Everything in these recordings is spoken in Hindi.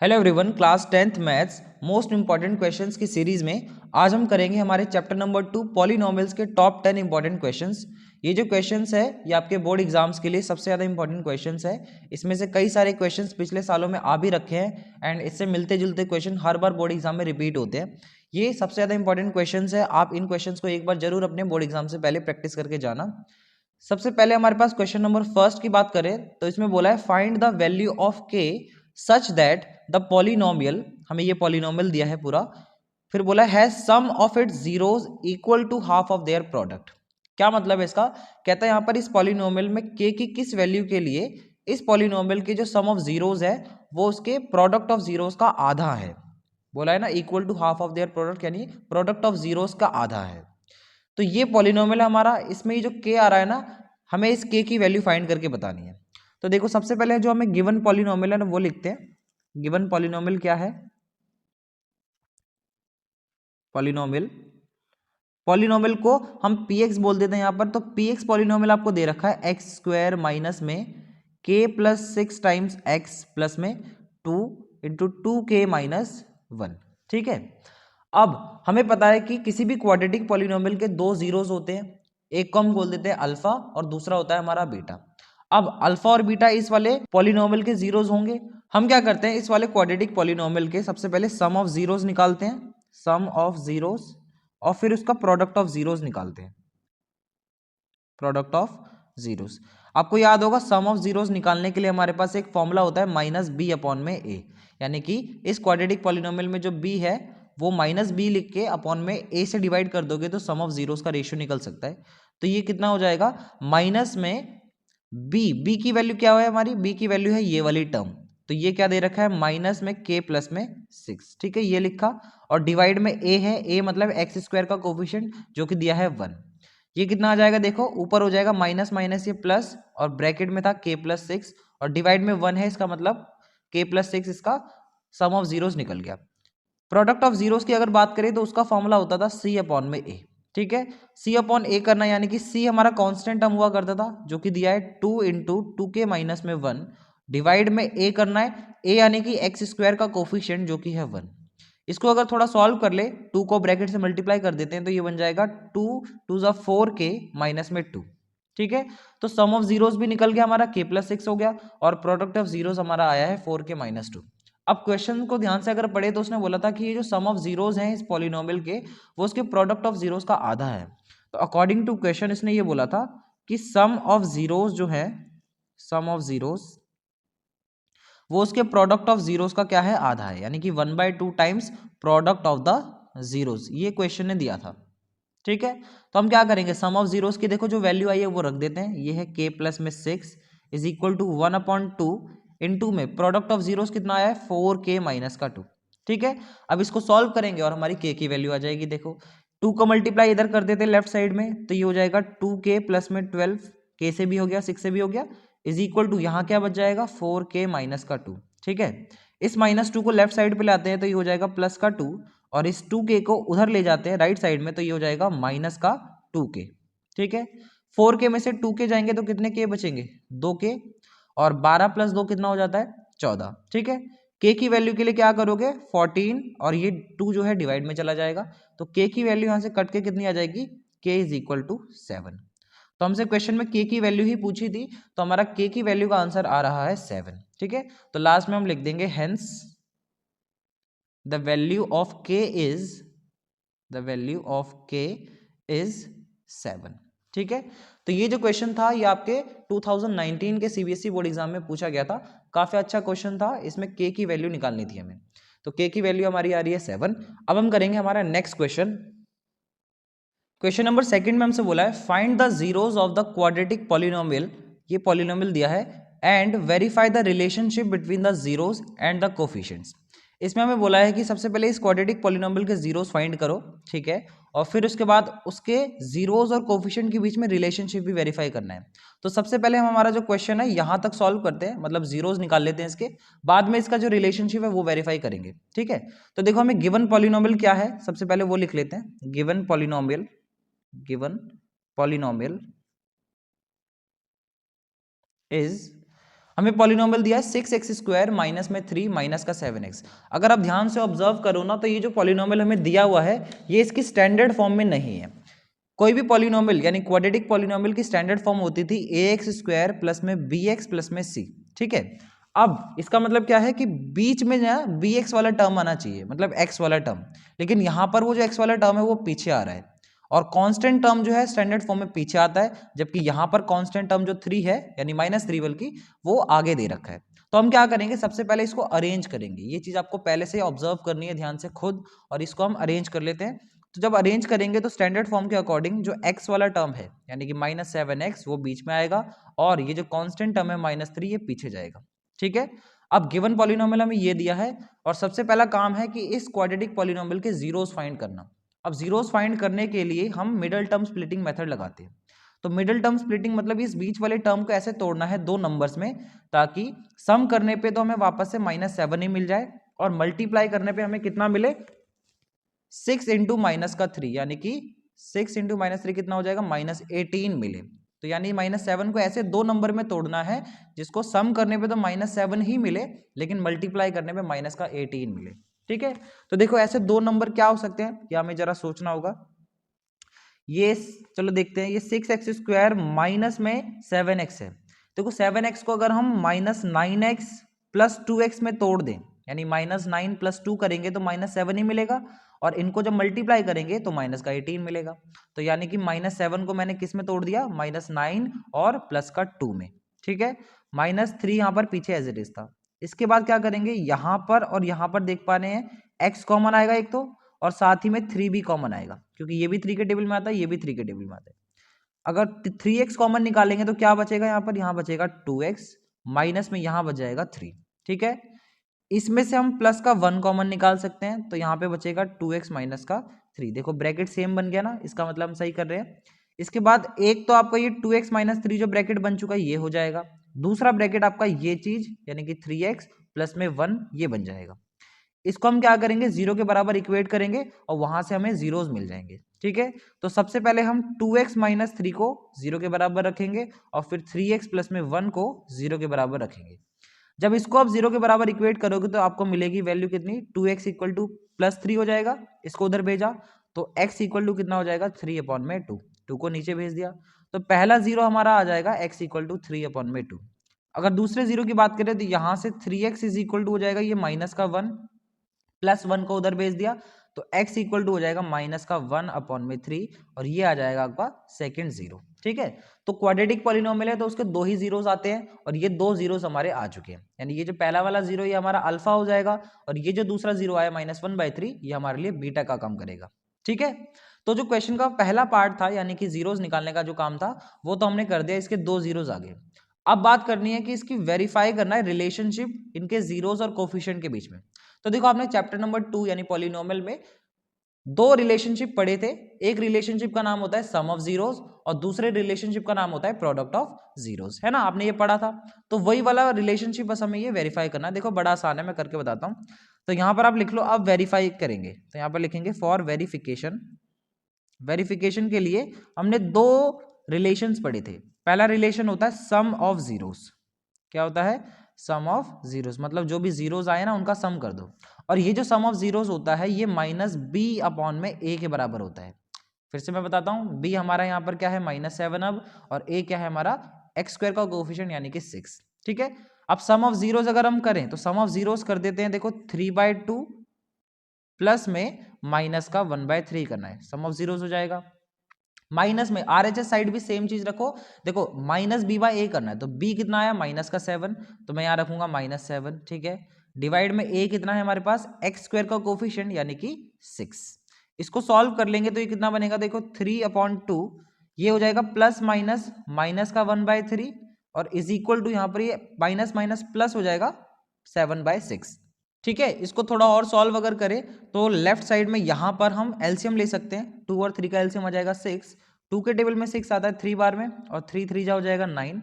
Hello everyone, class 10th maths most important questions की सीरीज में आज हम करेंगे हमारे चैप्टर नंबर 2 पॉलिनोमियल्स के टॉप 10 इंपॉर्टेंट क्वेश्चंस। ये जो क्वेश्चंस है ये आपके बोर्ड एग्जाम्स के लिए सबसे ज़्यादा इंपॉर्टेंट क्वेश्चंस है। इसमें से कई सारे क्वेश्चंस पिछले सालों में आ भी रखे हैं एंड इससे मिलते जुलते क्वेश्चन हर बार बोर्ड एग्जाम में रिपीट होते हैं। ये सबसे ज़्यादा इंपॉर्टेंट क्वेश्चन है। आप इन क्वेश्चन को एक बार जरूर अपने बोर्ड एग्जाम से पहले प्रैक्टिस करके जाना। सबसे पहले हमारे पास क्वेश्चन नंबर फर्स्ट की बात करें तो इसमें बोला है फाइंड द वैल्यू ऑफ के सच दैट द पॉलिनोमियल, हमें ये पॉलिनोमियल दिया है पूरा, फिर बोला है sum of its zeros equal to half of their product. क्या मतलब है इसका? कहता है यहाँ पर इस पॉलिनोमियल में के की किस वैल्यू के लिए इस पॉलिनोमियल के जो सम ऑफ जीरोस है वो उसके प्रोडक्ट ऑफ जीरोस का आधा है। बोला है ना equal to half of their product, यानी प्रोडक्ट ऑफ जीरोस का आधा है। तो ये पॉलिनोमियल हमारा, इसमें ये जो के आ रहा है ना, हमें इस के की वैल्यू फाइंड करके बतानी है। तो देखो सबसे पहले जो हमें गिवन पॉलिनोमियल है ना वो लिखते हैं। गिवन पॉलिनोमियल क्या है? पॉलिनोमियल, पॉलिनोमियल को हम px बोल देते हैं यहाँ पर। तो px पॉलिनोमियल आपको दे रखा है एक्स स्क्वायर माइनस में k plus 6 times x plus में 2 इंटू 2k माइनस 1। ठीक है, अब हमें पता है कि किसी भी क्वाड्रेटिक पॉलिनोमियल के दो जीरोस होते हैं, एक को हम बोल देते हैं अल्फा और दूसरा होता है हमारा बीटा। अब अल्फा और बीटा इस वाले पॉलिनोमियल के जीरोस होंगे। हम क्या करते हैं, इस वाले क्वाड्रेटिक पॉलिनोमियल के सबसे पहले सम ऑफ जीरोस निकालते हैं, सम ऑफ जीरोस, और फिर उसका प्रोडक्ट ऑफ जीरोस निकालते हैं, प्रोडक्ट ऑफ जीरोस। आपको याद होगा सम ऑफ जीरोस निकालने के लिए हमारे पास एक फॉर्मूला होता है माइनस बी अपॉन में ए, यानी कि इस क्वाड्रेटिक पॉलिनोमियल में जो बी है वो माइनस बी लिख के अपॉन में ए से डिवाइड कर दोगे तो सम ऑफ जीरोस का रेशियो निकल सकता है। तो ये कितना हो जाएगा, माइनस में बी की वैल्यू क्या है हमारी, बी की वैल्यू है ये वाली टर्म। तो ये क्या दे रखा है, माइनस में के प्लस में 6। ठीक है, ये लिखा, और डिवाइड में ए है, ए मतलब एक्स स्क्वायर का कोफिशिएंट जो कि दिया है 1। ये कितना आ जाएगा, देखो ऊपर हो जाएगा माइनस माइनस ये प्लस, और ब्रैकेट में था के प्लस 6 और डिवाइड में 1 है, इसका मतलब के प्लस 6 इसका सम ऑफ जीरोस निकल गया। प्रोडक्ट ऑफ जीरोस की अगर बात करें तो उसका फॉर्मूला होता था सी अपॉन में ए। ठीक है, सी अपॉन ए करना, यानी कि सी हमारा कांस्टेंट टर्म हुआ करता था जो कि दिया है 2 इंटू 2k माइनस में 1, डिवाइड में ए करना है, ए यानी कि एक्स स्क्वायर का कोफिशिएंट जो कि है 1। इसको अगर थोड़ा सॉल्व कर ले, 2 को ब्रैकेट से मल्टीप्लाई कर देते हैं तो ये बन जाएगा 2 टू ज़ा 4k माइनस में 2। ठीक है, तो सम ऑफ जीरोस भी निकल गया हमारा, k प्लस 6 हो गया, और प्रोडक्ट ऑफ जीरोस हमारा आया है 4k माइनस 2। अब क्वेश्चन को ध्यान से अगर पढ़े तो उसने बोला था कि ये जो सम ऑफ जीरोस हैं इस पॉलिनोमियल के वो उसके प्रोडक्ट ऑफ जीरोस का आधा है। तो अकॉर्डिंग टू क्वेश्चन इसने ये बोला था कि सम ऑफ जीरोस जो है, सम ऑफ जीरोस वो उसके प्रोडक्ट ऑफ जीरोस का क्या है, आधा है, यानी कि 1/2 times product of the zeros, ये क्वेश्चन ने दिया था। ठीक है, तो हम क्या करेंगे, सम ऑफ जीरोस की देखो जो वैल्यू आई है वो रख देते हैं। ये है के प्लस में 6 इज इक्वल टू 1/2 इनटू में प्रोडक्ट ऑफ जीरोस कितना आया है 4k माइनस का 2। ठीक है, अब इसको सॉल्व करेंगे और हमारी के की वैल्यू आ जाएगी। देखो 2 को मल्टीप्लाई इधर कर देते हैं लेफ्ट साइड में, तो ये हो जाएगा 2k प्लस में 12, के से भी हो गया 6 से भी हो गया, इज इक्वल टू यहाँ क्या बच जाएगा 4k माइनस का 2। ठीक है, इस माइनस 2 को लेफ्ट साइड पे लाते हैं तो ये हो जाएगा प्लस का 2, और इस 2k को उधर ले जाते हैं राइट साइड में तो ये हो जाएगा माइनस का 2k। ठीक है, 4k में से 2k जाएंगे तो कितने k बचेंगे, 2k, और 12 प्लस 2 कितना हो जाता है 14। ठीक है, k की वैल्यू के लिए क्या करोगे 14, और ये 2 जो है डिवाइड में चला जाएगा, तो k की वैल्यू यहाँ से कट के कितनी आ जाएगी, k इज इक्वल टू 7। तो हमसे क्वेश्चन में k की वैल्यू ही पूछी थी, तो हमारा k की वैल्यू का आंसर आ रहा है 7। ठीक है, तो लास्ट में हम लिख देंगे hence the value of k is, the value of k is 7। ठीक है, तो ये जो क्वेश्चन था ये आपके 2019 के सीबीएसई बोर्ड एग्जाम में पूछा गया था। काफी अच्छा क्वेश्चन था, इसमें k की वैल्यू निकालनी थी हमें। तो k की वैल्यू हमारी आ रही है 7। अब हम करेंगे हमारा next question. Question number second में हमसे बोला है find the zeros of the quadratic polynomial, ये पॉलिनोमियल दिया है, and verify the relationship between the zeros and the coefficients. इसमें हमें बोला है कि सबसे पहले इस क्वाड्रेटिक पॉलिनोमियल के जीरोस फाइंड करो। ठीक है, और फिर उसके बाद उसके जीरोस और कोफिशिएंट के बीच में रिलेशनशिप भी वेरीफाई करना है। तो सबसे पहले हम हमारा जो क्वेश्चन है यहां तक सॉल्व करते हैं, मतलब जीरोस निकाल लेते हैं इसके, बाद में इसका जो रिलेशनशिप है वो वेरीफाई करेंगे। ठीक है, तो देखो हमें गिवन पॉलिनोमियल क्या है, सबसे पहले वो लिख लेते हैं। Given polynomial, given polynomial is, हमें पॉलिनोमियल दिया है 6x² माइनस में 3 माइनस का 7x। अगर आप ध्यान से ऑब्जर्व करो ना तो ये जो पॉलिनोमियल हमें दिया हुआ है ये इसकी स्टैंडर्ड फॉर्म में नहीं है। कोई भी पॉलिनोमियल यानी क्वाड्रेटिक पॉलिनोमियल की स्टैंडर्ड फॉर्म होती थी ax² प्लस में bx प्लस में c, ठीक है। अब इसका मतलब क्या है कि बीच में ना bx वाला टर्म आना चाहिए, मतलब x वाला टर्म, लेकिन यहां पर वो जो x वाला टर्म है वो पीछे आ रहा है और कांस्टेंट टर्म जो है स्टैंडर्ड फॉर्म में पीछे आता है, जबकि यहां पर कांस्टेंट टर्म जो 3 है यानी -3 बल्कि वो आगे दे रखा है। तो हम क्या करेंगे, सबसे पहले इसको अरेंज करेंगे। ये चीज आपको पहले से ऑब्जर्व करनी है ध्यान से खुद, और इसको हम अरेंज कर लेते हैं। तो जब अरेंज करेंगे तो स्टैंडर्ड फॉर्म के अकॉर्डिंग जो x वाला टर्म है यानी कि -7x वो बीच में आएगा और ये जो कांस्टेंट टर्म है -3 ये पीछे जाएगा, ठीक है। अब गिवन पॉलिनोमियल हमें ये दिया है और सबसे पहला काम है कि इस क्वाड्रेटिक पॉलिनोमियल के जीरोस फाइंड करना। अब जीरोस फाइंड करने के लिए हम मिडिल टर्म स्प्लिटिंग मेथड लगाते हैं। तो मिडिल टर्म स्प्लिटिंग मतलब इस बीच वाले टर्म को ऐसे तोड़ना है दो नंबर्स में, ताकि सम करने पे तो हमें वापस से -7 ही मिल जाए और मल्टीप्लाई करने पे हमें कितना मिले 6 इंटू माइनस का 3, यानी कि 6 इंटू -3 कितना हो जाएगा -18 मिले। तो यानी -7 को ऐसे दो नंबर में तोड़ना है जिसको सम करने पे तो -7 ही मिले लेकिन मल्टीप्लाई करने पे -18 मिले, ठीक है। तो देखो ऐसे दो नंबर क्या हो सकते हैं, या हमें जरा सोचना होगा। ये चलो देखते हैं, ये 6x² माइनस में 7x है। देखो 7x को अगर हम -9x प्लस 2x में तोड़ दें यानी -9 प्लस 2 करेंगे तो -7 ही मिलेगा और इनको जब मल्टीप्लाई करेंगे तो -18 मिलेगा। तो यानी कि -7 को मैंने किस में तोड़ दिया, -9 और प्लस का 2 में, ठीक है। -3 यहाँ पर पीछे एज इट इज था। इसके बाद क्या करेंगे, यहाँ पर और यहाँ पर देख पा रहे हैं x कॉमन आएगा एक तो, और साथ ही में 3 भी कॉमन आएगा क्योंकि ये भी 3 के टेबल में आता है, ये भी 3 के टेबल में आता है। अगर 3x कॉमन निकालेंगे तो क्या बचेगा, यहाँ बचेगा 2x, माइनस में यहाँ बच जाएगा 3, ठीक है। इसमें से हम प्लस का 1 कॉमन निकाल सकते हैं तो यहाँ पे बचेगा 2x माइनस का 3। देखो ब्रैकेट सेम बन गया ना, इसका मतलब हम सही कर रहे हैं। इसके बाद एक तो आपका ये 2x माइनस 3 जो ब्रैकेट बन चुका है ये हो जाएगा, दूसरा ब्रैकेट आपका ये चीज यानी कि 3x प्लस में 1 ये बन जाएगा। इसको हम क्या करेंगे, जीरो के बराबर इक्वेट करेंगे और वहां से हमें जीरोस मिल जाएंगे, ठीक है। तो सबसे पहले हम 2x माइनस 3 को जीरो के बराबर रखेंगे और फिर 3x प्लस में 1 को जीरो के बराबर रखेंगे। जब इसको आप जीरो के बराबर इक्वेट करोगे तो आपको मिलेगी वैल्यू कितनी, 2x इक्वल टू +3 हो जाएगा, इसको उधर भेजा तो x इक्वल टू कितना हो जाएगा 3/2, 2 को नीचे भेज दिया तो पहला जीरो हमारा आ जाएगा x इक्वल टू 3/2। अगर दूसरे जीरो की बात करें तो यहां से 3x इज इक्वल टू हो जाएगा ये माइनस का 1, +1 को उधर भेज दिया तो x इक्वल टू हो जाएगा -1/3 और ये आ जाएगा आपका सेकंड जीरो, ठीक है। तो क्वाड्रेटिक पॉलिनोमियल है तो उसके दो ही जीरोस आते हैं और ये दो जीरोस हमारे आ चुके हैं, यानी ये जो पहला वाला जीरो ये हमारा अल्फा हो जाएगा और ये जो दूसरा जीरो आया -1/3 ये हमारे लिए बीटा का काम करेगा, ठीक है। तो जो क्वेश्चन का पहला पार्ट था यानी कि जीरोस निकालने का जो काम था वो तो हमने कर दिया, इसके दो जीरोस आ गए। अब बात करनी है कि इसकी वेरीफाई करना है रिलेशनशिप इनके जीरोस और कोफिशिएंट के बीच में। तो देखो आपने चैप्टर नंबर 2 यानी पॉलिनोमियल में दो रिलेशनशिप पढ़े थे। एक रिलेशनशिप का नाम होता है सम ऑफ जीरोस और दूसरे रिलेशनशिप का नाम होता है प्रोडक्ट ऑफ जीरोस, है ना, आपने ये पढ़ा था। तो वही वाला रिलेशनशिप बस हमें ये वेरीफाई करना है। देखो बड़ा आसान है, मैं करके बताता हूँ। तो यहाँ पर आप लिख लो, अब वेरीफाई करेंगे तो यहाँ पर लिखेंगे फॉर वेरिफिकेशन। वेरिफिकेशन के लिए हमने दो रिलेशंस पढ़े थे। पहला रिलेशन होता है सम ऑफ जीरोस। क्या होता है, सम ऑफ जीरोस, मतलब जो भी जीरोस आए ना उनका सम कर दो। और ये जो सम ऑफ जीरोस होता है ये -b/a के बराबर होता है। फिर से मैं बताता हूँ, b हमारा यहाँ पर क्या है -7 अब, और a क्या है हमारा x² का कोएफिशिएंट यानी कि 6, ठीक है। अब सम ऑफ जीरोस अगर हम करें तो सम ऑफ जीरोस कर देते हैं, देखो 3/2 प्लस में माइनस का 1/3 करना है, सम ऑफ जीरोस हो जाएगा। माइनस में RHS साइड भी सेम चीज रखो, देखो -b/a करना है तो b कितना आया -7 तो मैं यहां रखूंगा -7, ठीक है। डिवाइड में a कितना है हमारे पास x² का कोफिशिएंट यानी कि 6। इसको सॉल्व कर लेंगे तो ये कितना बनेगा, देखो 3/2 ये हो जाएगा प्लस माइनस माइनस का 1/3 और इज इक्वल टू यहाँ पर ये माइनस माइनस प्लस हो जाएगा 7/6, ठीक है। इसको थोड़ा और सॉल्व अगर करें तो लेफ्ट साइड में यहां पर हम एलसीएम ले सकते हैं, 2 और 3 का एलसीएम आ जाएगा 6। 2 के टेबल में 6 आता है 3 बार में और 3 3 जा हो जाएगा 9,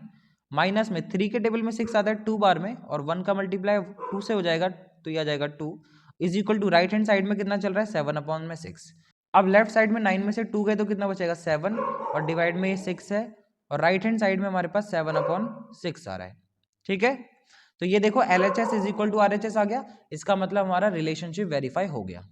माइनस में 3 के टेबल में 6 आता है 2 बार में और 1 का मल्टीप्लाई 2 से हो जाएगा तो ये आ जाएगा 2 is equal to right hand side में कितना चल रहा है 7/6। अब लेफ्ट साइड में 9 में से 2 गए तो कितना बचेगा 7 और डिवाइड में ये 6 है और राइट हैंड साइड में हमारे पास 7/6 आ रहा है, ठीक है। तो ये देखो LHS is equal to RHS आ गया, इसका मतलब हमारा रिलेशनशिप वेरीफाई हो गया।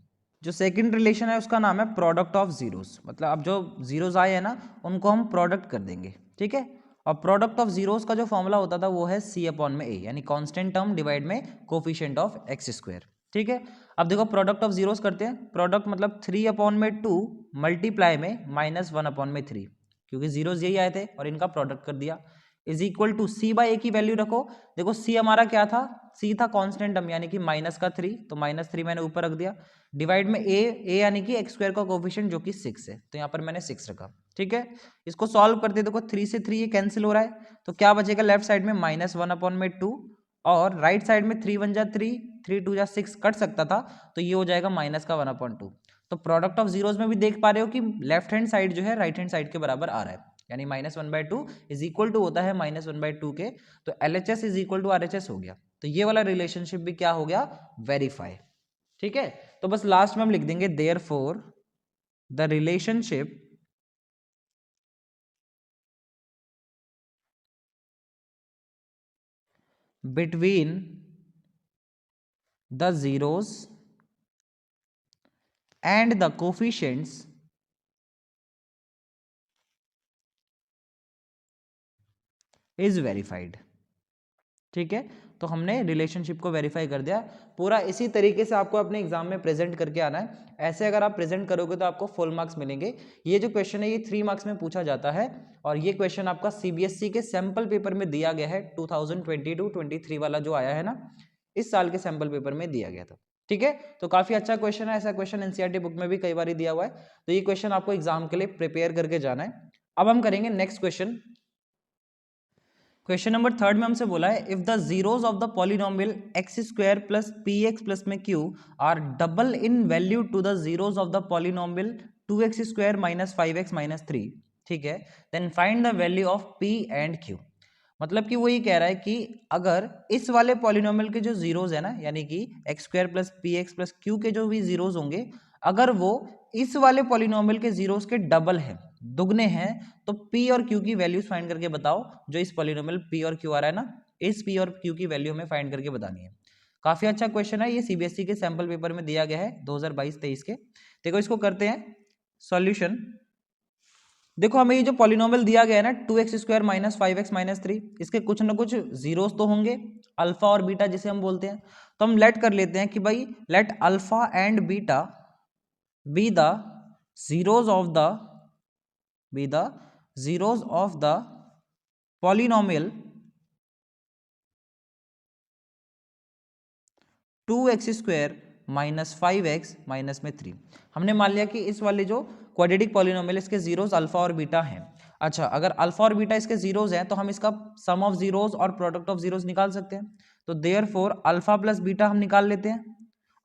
जो सेकंड रिलेशन है उसका नाम है प्रोडक्ट ऑफ जीरोस, मतलब अब जो जीरोस आए हैं ना उनको हम प्रोडक्ट कर देंगे, ठीक है। और प्रोडक्ट ऑफ जीरोस का जो फॉर्मूला होता था वो है C अपॉन में A, यानी कांस्टेंट टर्म डिवाइड में कोफिशिएंट ऑफ एक्स स्क्वायर, ठीक है। अब देखो प्रोडक्ट ऑफ जीरोस करते हैं, प्रोडक्ट मतलब 3 अपॉन में 2 मल्टीप्लाई में -1 अपॉन में 3, क्योंकि जीरोस यही आए थे और इनका प्रोडक्ट कर दिया, is equal to C by A की वैल्यू रखो। देखो C हमारा क्या था, C था कांस्टेंट टर्म यानी कि -3, तो -3 मैंने ऊपर रख दिया, डिवाइड में A यानी कि एक्स स्क्वायर का कोफिशिएंट जो कि 6 है, तो यहाँ पर मैंने 6 रखा, ठीक है। इसको सॉल्व करते देखो 3 से 3 ये कैंसिल हो रहा है, तो क्या बचेगा लेफ्ट साइड में -1 अपॉन में 2, और राइट साइड में 3 1 जा 3, 3 2 जा 6 कट सकता था, तो ये हो जाएगा माइनस का 1/2। तो प्रोडक्ट ऑफ जीरोस में भी देख पा रहे हो कि लेफ्ट हैंड साइड जो है राइट हैंड साइड के बराबर आ रहा है, यानी -1/2 इज इक्वल टू होता है -1/2 के, तो LHS is equal to RHS हो गया। तो ये वाला रिलेशनशिप भी क्या हो गया, वेरीफाई, ठीक है। तो बस लास्ट में हम लिख देंगे therefore the relationship between the zeros and the coefficients is verified, ठीक है। तो हमने रिलेशनशिप को वेरीफाई कर दिया। पूरा इसी तरीके से आपको अपने एग्जाम में प्रेजेंट करके आना है, ऐसे अगर आप प्रेजेंट करोगे तो आपको फुल मार्क्स मिलेंगे। ये जो क्वेश्चन है ये 3 मार्क्स में पूछा जाता है, और ये क्वेश्चन आपका CBSE के सैंपल पेपर में दिया गया है, 2022-23 वाला जो आया है ना, इस साल के सैंपल पेपर में दिया गया था, ठीक है। तो काफी अच्छा क्वेश्चन है, ऐसा क्वेश्चन NCERT बुक में भी कई बार दिया हुआ है, तो ये क्वेश्चन आपको एग्जाम के लिए प्रिपेयर करके जाना है। अब हम करेंगे नेक्स्ट क्वेश्चन। क्वेश्चन नंबर 3 में हमसे बोला है if the zeros of the polynomial x square plus p x plus में q are double in value to the zeros of the polynomial 2x square minus 5x minus 3, ठीक है, then find the value of p and q। मतलब कि वो ये कह रहा है कि अगर इस वाले पॉलिनोमियल के जो जीरोस है ना, यानी कि x square plus p x plus Q के जो भी जीरोस होंगे, अगर वो इस वाले पॉलिनोमियल के जीरोस के डबल है, दुगने हैं, तो P और Q की वैल्यूज फाइंड करके बताओ। जो इस पॉलिनोमियल P और Q आ रहा है ना, इस P और Q की वैल्यू हमें फाइंड करके बतानी है। काफी अच्छा क्वेश्चन है, ये CBSE के सैंपल पेपर में दिया गया है 2022-23 के। देखो इसको करते हैं सॉल्यूशन। देखो हमें ये जो पॉलिनोमियल दिया गया है ना 2x square minus 5x minus 3, इसके कुछ ना कुछ जीरोस तो होंगे, अल्फा और बीटा जिसे हम बोलते हैं। तो हम लेट कर लेते हैं कि भाई late alpha and beta be the zeros of the polynomial 2x square minus 5x minus में 3। हमने मान लिया कि इस वाले जो क्वाड्रेटिक पॉलिनोमियल इसके जीरोस अल्फा और बीटा हैं। अच्छा, अगर अल्फा और बीटा इसके जीरोस हैं तो हम इसका सम ऑफ जीरोस और प्रोडक्ट ऑफ जीरोस निकाल सकते हैं। तो देयरफॉर अल्फा प्लस बीटा हम निकाल लेते हैं,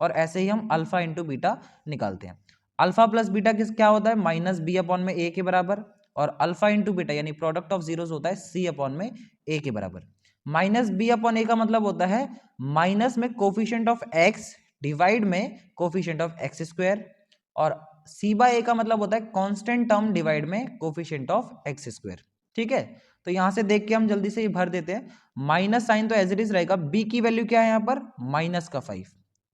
और ऐसे ही हम अल्फा इंटू बीटा निकालते हैं। अल्फा प्लस बीटा क्या होता है, माइनस बी अपॉन में ए के बराबर, और अल्फा इंटू बीटा यानी प्रोडक्ट ऑफ जीरोस होता है सी अपॉन में ए के बराबर। माइनस बी अपॉन ए का मतलब होता है माइनस में कोफिशिएंट ऑफ एक्स डिवाइड में कोफिशिएंट ऑफ एक्स स्क्वायर, और सी बाय ए का मतलब होता है कांस्टेंट टर्म डिवाइड में कोफिशिएंट ऑफ एक्स स्क्वायर, ठीक है। तो यहां से देख के हम जल्दी से ये भर देते हैं, माइनस साइन तो एज इट इज रहेगा, बी की वैल्यू क्या है यहाँ पर -5,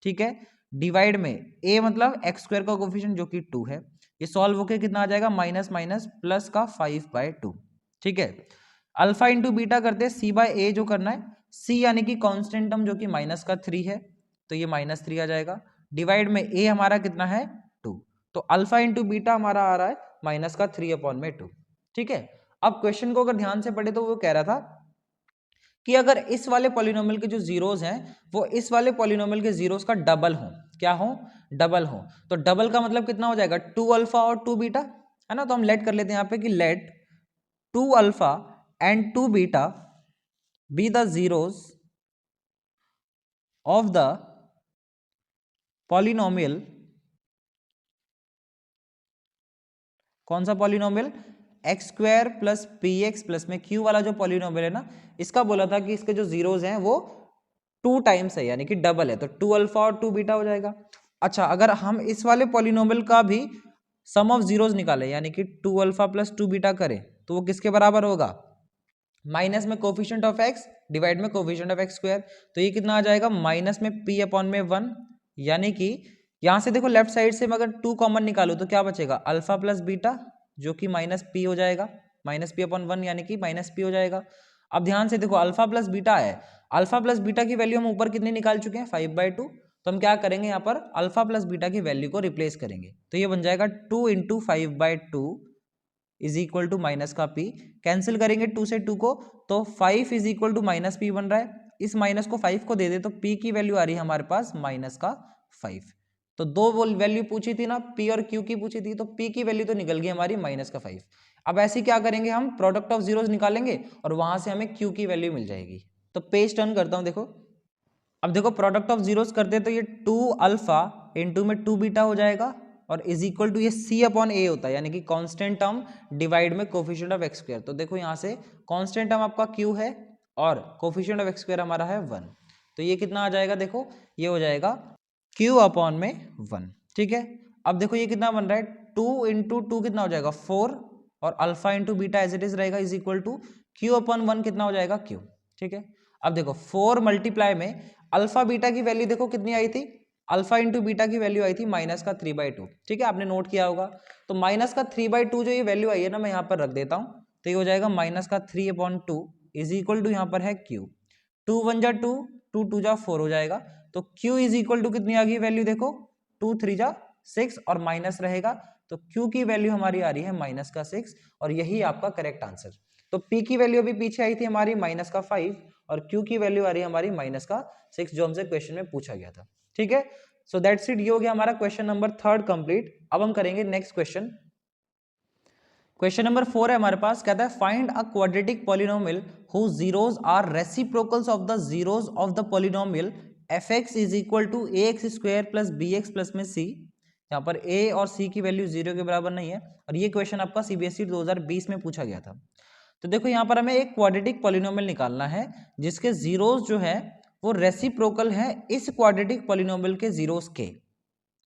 ठीक है, डिवाइड में ए मतलब एक्स स्क्वायर का कोफिशिएंट जो कि 2 है, ये सॉल्व होके कितना आ जाएगा माइनस माइनस प्लस का 5/2, ठीक है। अल्फा इंटू बीटा करते हैं, सी बाय ए जो करना है, सी यानी कि कांस्टेंट टर्म जो कि -3 है, तो ये -3 आ जाएगा, डिवाइड में ए हमारा कितना है 2, तो अल्फा इंटू बीटा हमारा आ रहा है -3/2, ठीक है। अब क्वेश्चन को अगर ध्यान से पढ़े तो वो कह रहा था कि अगर इस वाले पॉलिनोमियल के जो जीरोस हैं वो इस वाले पॉलिनोमियल के जीरोस का डबल हो, क्या हो, डबल हो, तो डबल का मतलब कितना हो जाएगा 2 अल्फा और 2 बीटा, है ना। तो हम लेट कर लेते हैं यहाँ पे कि let 2 alpha and 2 beta be the zeros of the polynomial, कौन सा polynomial, x square plus p x plus में क्यू वाला जो पॉलिनोमियल है ना, इसका बोला था कि इसके जो जीरोस हैं वो 2 टाइम्स है, यानी कि डबल है, तो 2 अल्फा और 2 बीटा हो जाएगा। अच्छा, अगर हम इस वाले पॉलिनोमियल का भी सम ऑफ जीरोस निकाले, यानी कि 2 अल्फा प्लस 2 बीटा करें, तो वो किसके बराबर होगा, माइनस में कोफिशिएंट ऑफ एक्स डिवाइड में कोफिशिएंट ऑफ एक्स स्क्वायर, तो ये कितना आ जाएगा माइनस में p अपॉन में 1, यानी कि यहाँ से देखो लेफ्ट साइड से मैं अगर 2 कॉमन निकालू तो क्या बचेगा अल्फा प्लस बीटा जो कि माइनस p हो जाएगा, माइनस p अपॉन 1 यानी कि माइनस p हो जाएगा। अब ध्यान से देखो अल्फा प्लस बीटा है, अल्फा प्लस बीटा की वैल्यू हम ऊपर कितनी निकाल चुके हैं 5/2, तो हम क्या करेंगे यहाँ पर अल्फा प्लस बीटा की वैल्यू को रिप्लेस करेंगे, तो ये बन जाएगा 2 into 5/2 is equal to minus का p, कैंसिल करेंगे 2 से 2 को तो 5 is equal to minus p बन रहा है, इस माइनस को 5 को दे दे तो p की वैल्यू आ रही है हमारे पास माइनस का 5। तो दो वैल्यू पूछी थी ना p और q की पूछी थी, तो p की वैल्यू तो निकल गई हमारी माइनस का 5। अब ऐसे क्या करेंगे हम प्रोडक्ट ऑफ जीरोस निकालेंगे और वहां से हमें q की वैल्यू मिल जाएगी। तो पेज टर्न करता हूं, देखो अब देखो प्रोडक्ट ऑफ जीरोस करते तो ये 2 अल्फा इंटू में 2 बीटा हो जाएगा और इज इक्वल टू ये c अपॉन a होता है, यानी कि कांस्टेंट टर्म डिवाइड में कोफिशिएंट ऑफ एक्स स्क्वायर। तो देखो यहाँ से कांस्टेंट टर्म आपका q है और कोफिशिएंट ऑफ एक्स स्क्वायर हमारा है 1, तो ये कितना आ जाएगा देखो ये हो जाएगा q अपॉन में 1। ठीक है, अब देखो ये कितना बन रहा है 2 इंटू 2 कितना हो जाएगा 4 और alpha into beta as it is रहेगा is equal to q upon 1 कितना हो जाएगा q। ठीक है, अब देखो 4 मल्टीप्लाई में अल्फा बीटा की वैल्यू देखो कितनी आई थी, अल्फा इंटू बीटा की वैल्यू आई थी माइनस का 3/2। ठीक है, आपने नोट किया होगा, तो माइनस का 3/2 जो ये वैल्यू आई है ना मैं यहाँ पर रख देता हूँ, तो ये हो जाएगा माइनस का 3/2 इज इक्वल टू यहाँ पर है q, 2 1 जा 2, 2 2 जा 4 हो जाएगा, तो q इज इक्वल टू कितनी आ गई वैल्यू देखो 2 3 जा 6 और माइनस रहेगा, तो q की वैल्यू हमारी आ रही है माइनस का 6 और यही आपका करेक्ट आंसर। तो p की वैल्यू अभी पीछे आई थी हमारी माइनस का 5 और q की वैल्यू आ रही है हमारी माइनस का 6 जो हमसे क्वेश्चन में पूछा गया था। ठीक है, सो दैट्स इट, ये हो गया हमारा क्वेश्चन नंबर 3 कंप्लीट। अब हम करेंगे नेक्स्ट क्वेश्चन। क्वेश्चन नंबर 4 है हमारे पास, कहता है find a quadratic polynomial whose zeros are reciprocals of the zeros of the polynomial fx is equal to ax square plus bx plus में c। यहाँ पर a और c की वैल्यू 0 के बराबर नहीं है और ये क्वेश्चन आपका सीबीएसई 2020 में पूछा गया था। तो देखो यहाँ पर हमें एक क्वाड्रेटिक पॉलिनोमियल निकालना है जिसके जीरोस जो है वो रेसिप्रोकल है इस क्वाड्रेटिक पॉलिनोमियल के जीरोस के,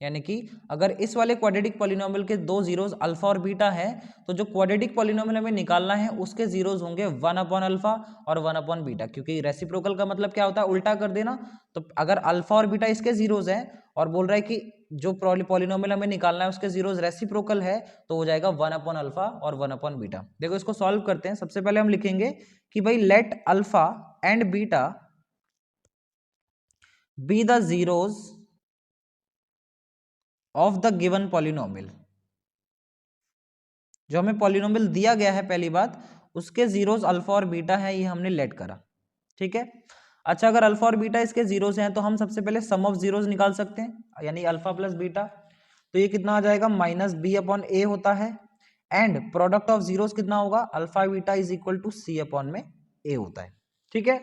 यानी कि अगर इस वाले क्वाड्रेटिक पॉलिनोमियल के दो जीरोस अल्फा और बीटा है तो जो क्वाड्रेटिक पॉलिनोमियल हमें निकालना है उसके जीरोस होंगे 1 अपॉन अल्फा और 1 अपॉन बीटा, क्योंकि रेसिप्रोकल का मतलब क्या होता है उल्टा कर देना। तो अगर अल्फा और बीटा इसके जीरोस हैं और बोल रहा है कि जो पॉलिनोमियल हमें निकालना है उसके जीरोस रेसिप्रोकल है तो हो जाएगा 1 अपॉन अल्फा और 1 अपॉन बीटा। देखो इसको सॉल्व करते हैं। सबसे पहले हम लिखेंगे कि भाई late alpha and beta be the zeros of the given polynomial. जो हमें पॉलिनोमियल दिया गया है पहली बात उसके जीरोस अल्फा और बीटा है, ये हमने लेट करा। ठीक है, अच्छा अगर अल्फा और बीटा इसके जीरोस हैं तो हम सबसे पहले सम ऑफ जीरोस निकाल सकते हैं, यानी अल्फा प्लस बीटा, तो ये कितना आ जाएगा माइनस बी अपॉन ए होता है एंड प्रोडक्ट ऑफ जीरोस कितना होगा alpha beta is equal to c upon में ए होता है। ठीक है,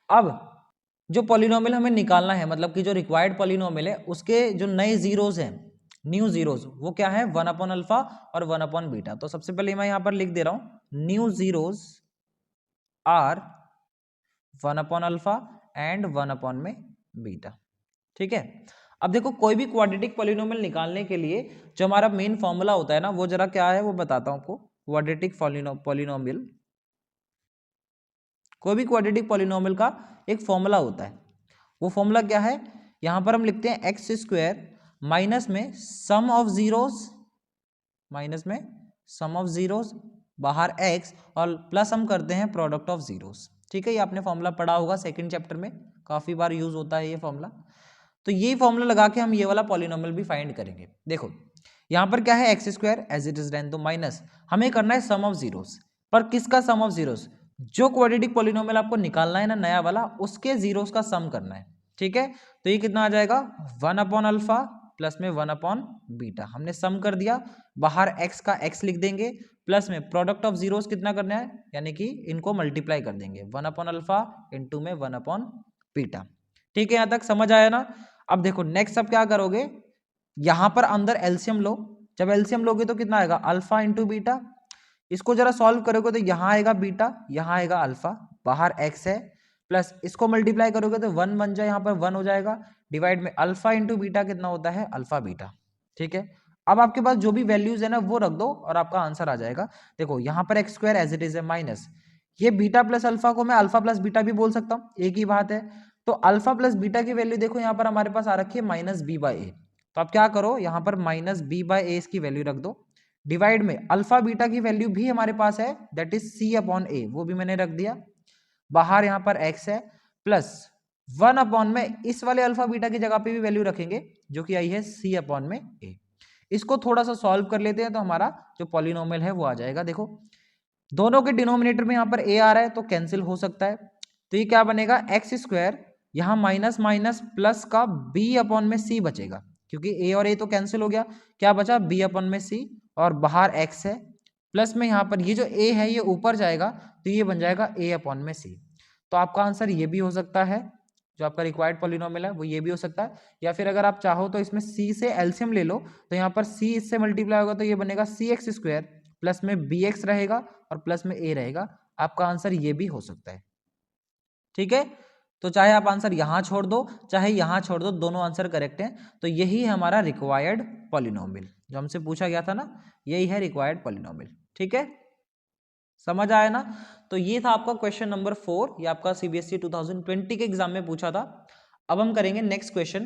अब जो पॉलिनोमियल हमें निकालना है मतलब कि जो रिक्वायर्ड पॉलिनोमियल है उसके जो नए जीरोस हैं न्यू जीरोस वो क्या है 1 अपॉन अल्फा और 1 अपॉन बीटा। तो सबसे पहले मैं यहां पर लिख दे रहा हूं new zeros are 1 upon alpha and 1 upon में बीटा। ठीक है, अब देखो कोई भी क्वाड्रेटिक पॉलिनोमियल निकालने के लिए जो हमारा मेन फॉर्मूला होता है ना वो जरा क्या है वो बताता हूं आपको। क्वाड्रेटिक पॉलिनोमियल, कोई भी क्वाड्रेटिक पॉलिनोमियल का एक फॉर्मूला होता है, वो फॉर्मूला क्या है यहां पर हम लिखते हैं एक्स स्क्वायर माइनस में सम ऑफ जीरोस, माइनस में सम ऑफ जीरोस बाहर एक्स और प्लस हम करते हैं प्रोडक्ट ऑफ जीरोस। ठीक है, ये आपने फॉर्मूला पढ़ा होगा सेकंड चैप्टर में, काफी बार यूज होता है ये फॉर्मूला। तो ये फॉर्मूला लगा के हम ये वाला पॉलिनोमियल भी फाइंड करेंगे। देखो यहाँ पर क्या है x square as it is रहने दो माइनस हमें करना है सम ऑफ जीरोस, पर किसका सम ऑफ जीरोस, जो क्वाड्रेटिक पॉलिनोमियल आपको निकालना है ना नया वाला उसके जीरोस का सम करना है। ठीक है, तो ये कितना आ जाएगा 1 अपॉन अल्फा प्लस में 1 अपॉन बीटा, हमने सम कर दिया, बाहर x का x लिख देंगे प्लस में प्रोडक्ट ऑफ जीरोस कितना करना है यानी कि इनको मल्टीप्लाई कर देंगे 1 अपॉन अल्फा इंटू में 1 अपॉन बीटा। ठीक है, यहां तक समझ आया ना। अब देखो नेक्स्ट अब क्या करोगे, यहां पर अंदर एलसीएम लो, जब एलसीएम लोगे तो कितना आएगा अल्फा इंटू बीटा, इसको जरा सॉल्व करोगे तो यहां आएगा बीटा यहां आएगा अल्फा, बाहर x है प्लस इसको मल्टीप्लाई करोगे तो 1 बन जाए, यहां पर 1 हो जाएगा, डिवाइड में अल्फा इंटू बीटा कितना होता है अल्फा बीटा। ठीक है, अब आपके पास जो भी वैल्यूज है ना वो रख दो और आपका आंसर आ जाएगा। देखो यहाँ पर x square as it is है माइनस, ये बीटा प्लस अल्फा को मैं अल्फा प्लस बीटा भी बोल सकता हूं, एक ही बात है। तो अल्फा प्लस बीटा की वैल्यू देखो यहाँ पर हमारे पास आ रखी है माइनस बी बाई ए। तो आप क्या करो, यहाँ पर माइनस बी बाई ए इसकी वैल्यू रख दो, डिवाइड में अल्फा बीटा की वैल्यू भी हमारे पास है, दैट इज सी अपॉन ए, वो भी मैंने रख दिया। बाहर यहाँ पर एक्स है, प्लस 1 अपॉन में इस वाले अल्फा बीटा की जगह पे भी वैल्यू रखेंगे, जो कि आई है सी अपॉन में ए। इसको थोड़ा सा सॉल्व कर लेते हैं, तो हमारा जो पॉलिनोमियल है वो आ जाएगा। देखो दोनों के डिनोमिनेटर में यहाँ पर ए आ रहा है तो कैंसिल हो सकता है, तो ये क्या बनेगा, एक्स स्क्वायर, यहाँ माइनस माइनस प्लस का बी अपॉन में सी बचेगा, क्योंकि ए और ए तो कैंसिल हो गया, क्या बचा, बी अपॉन में सी, और बाहर एक्स है, प्लस में यहाँ पर ये जो ए है ये ऊपर जाएगा, तो ये बन जाएगा ए अपॉन में सी। तो आपका आंसर ये भी हो सकता है, जो आपका रिक्वायर्ड पॉलिनोमियल है वो ये भी हो सकता है। या फिर अगर आप चाहो तो इसमें सी से एलसीएम ले लो, तो यहाँ पर सी इससे मल्टीप्लाई होगा तो ये बनेगा सी एक्स स्क्वायर, प्लस में बी एक्स रहेगा और प्लस में ए रहेगा। आपका आंसर ये भी हो सकता है, ठीक है। तो चाहे आप आंसर यहां छोड़ दो चाहे यहां छोड़ दो, दोनों आंसर करेक्ट हैं। तो यही है हमारा रिक्वायर्ड पॉलिनोमियल, जो हमसे पूछा गया था ना, यही है रिक्वायर्ड पॉलिनोमियल, ठीक है, समझ आया ना। तो ये था आपका क्वेश्चन नंबर 4, ये आपका सीबीएसई 2020 के एग्जाम में पूछा था। अब हम करेंगे नेक्स्ट क्वेश्चन।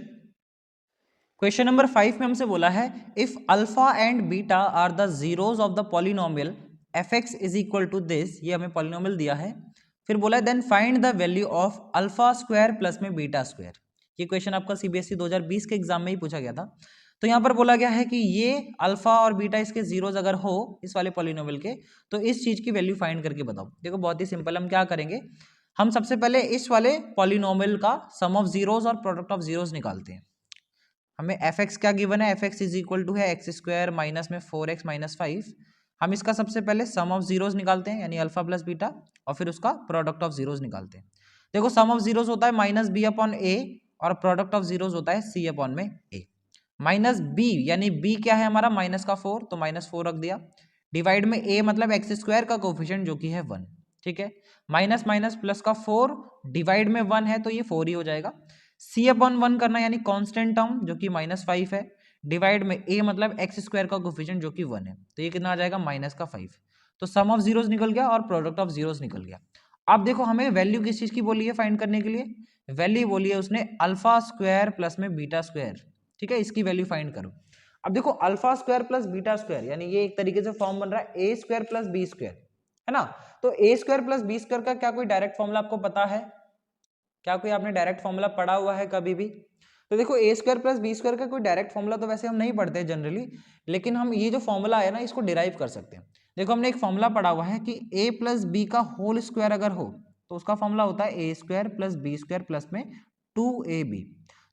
क्वेश्चन नंबर 5 में हमसे बोला है, if alpha and beta are the zeros of the polynomial f x is equal to this, ये हमें पॉलिनोमियल दिया है। फिर बोला है then find the value of alpha square plus में बीटा स्क्वायर। ये क्वेश्चन आपका सीबीएसई 2020 के एग्जाम में ही पूछा गया था। तो यहाँ पर बोला गया है कि ये अल्फा और बीटा इसके जीरोस अगर हो इस वाले पॉलिनोमियल के, तो इस चीज की वैल्यू फाइंड करके बताओ। देखो बहुत ही सिंपल, हम क्या करेंगे, हम सबसे पहले इस वाले पॉलिनोमियल का सम ऑफ जीरोस और प्रोडक्ट ऑफ जीरोस निकालते हैं। हमें एफ एक्स क्या गिवन है, f x is equal to है एक्स स्क्वायर माइनस में 4x माइनस 5। हम इसका सबसे पहले सम ऑफ जीरोस निकालते हैं, यानी अल्फा प्लस बीटा, और फिर उसका प्रोडक्ट ऑफ जीरोस निकालते हैं। देखो सम ऑफ जीरोस होता है माइनस बी अपॉन ए, और प्रोडक्ट ऑफ जीरोस होता है सी अपॉन में ए। माइनस बी यानी बी क्या है हमारा, माइनस का 4, तो माइनस 4 रख दिया, डिवाइड में ए मतलब एक्स स्क्वायर का कोफिशिएंट जो कि है 1, ठीक है। माइनस माइनस प्लस का 4, डिवाइड में 1 है तो ये 4 ही हो जाएगा। सी अपॉन 1 करना यानी कांस्टेंट टर्म जो कि -5 है, डिवाइड में ए मतलब एक्स स्क्वायर का कोफिशिएंट जो कि 1 है, तो ये कितना आ जाएगा, -5। तो सम ऑफ जीरोस निकल गया और प्रोडक्ट ऑफ जीरोस निकल गया। अब देखो हमें वैल्यू किस चीज की बोली है फाइंड करने के लिए, वैल्यू बोली है उसने अल्फा स्क्वायर प्लस में बीटा स्क्वायर, ठीक है, इसकी वैल्यू फाइंड करो। अब देखो alpha square plus beta square यानी ये एक तरीके से फॉर्म बन रहा है a square plus b square, है ना। तो ए स्क्वायर प्लस बी स्क्वायर का क्या कोई डायरेक्ट फॉर्मूला आपको पता है, क्या कोई आपने डायरेक्ट फॉर्मूला पढ़ा हुआ है कभी भी। तो देखो ए स्क्वायर प्लस बी स्क्वायर का कोई डायरेक्ट फॉर्मूला तो वैसे हम नहीं पढ़ते जनरली, लेकिन हम ये जो फॉर्मूला है ना इसको डिराइव कर सकते हैं। देखो हमने एक फॉर्मूला पढ़ा हुआ है कि ए प्लस बी का होल स्क्वायर अगर हो तो उसका फॉर्मूला होता है a square plus b square plus में 2ab।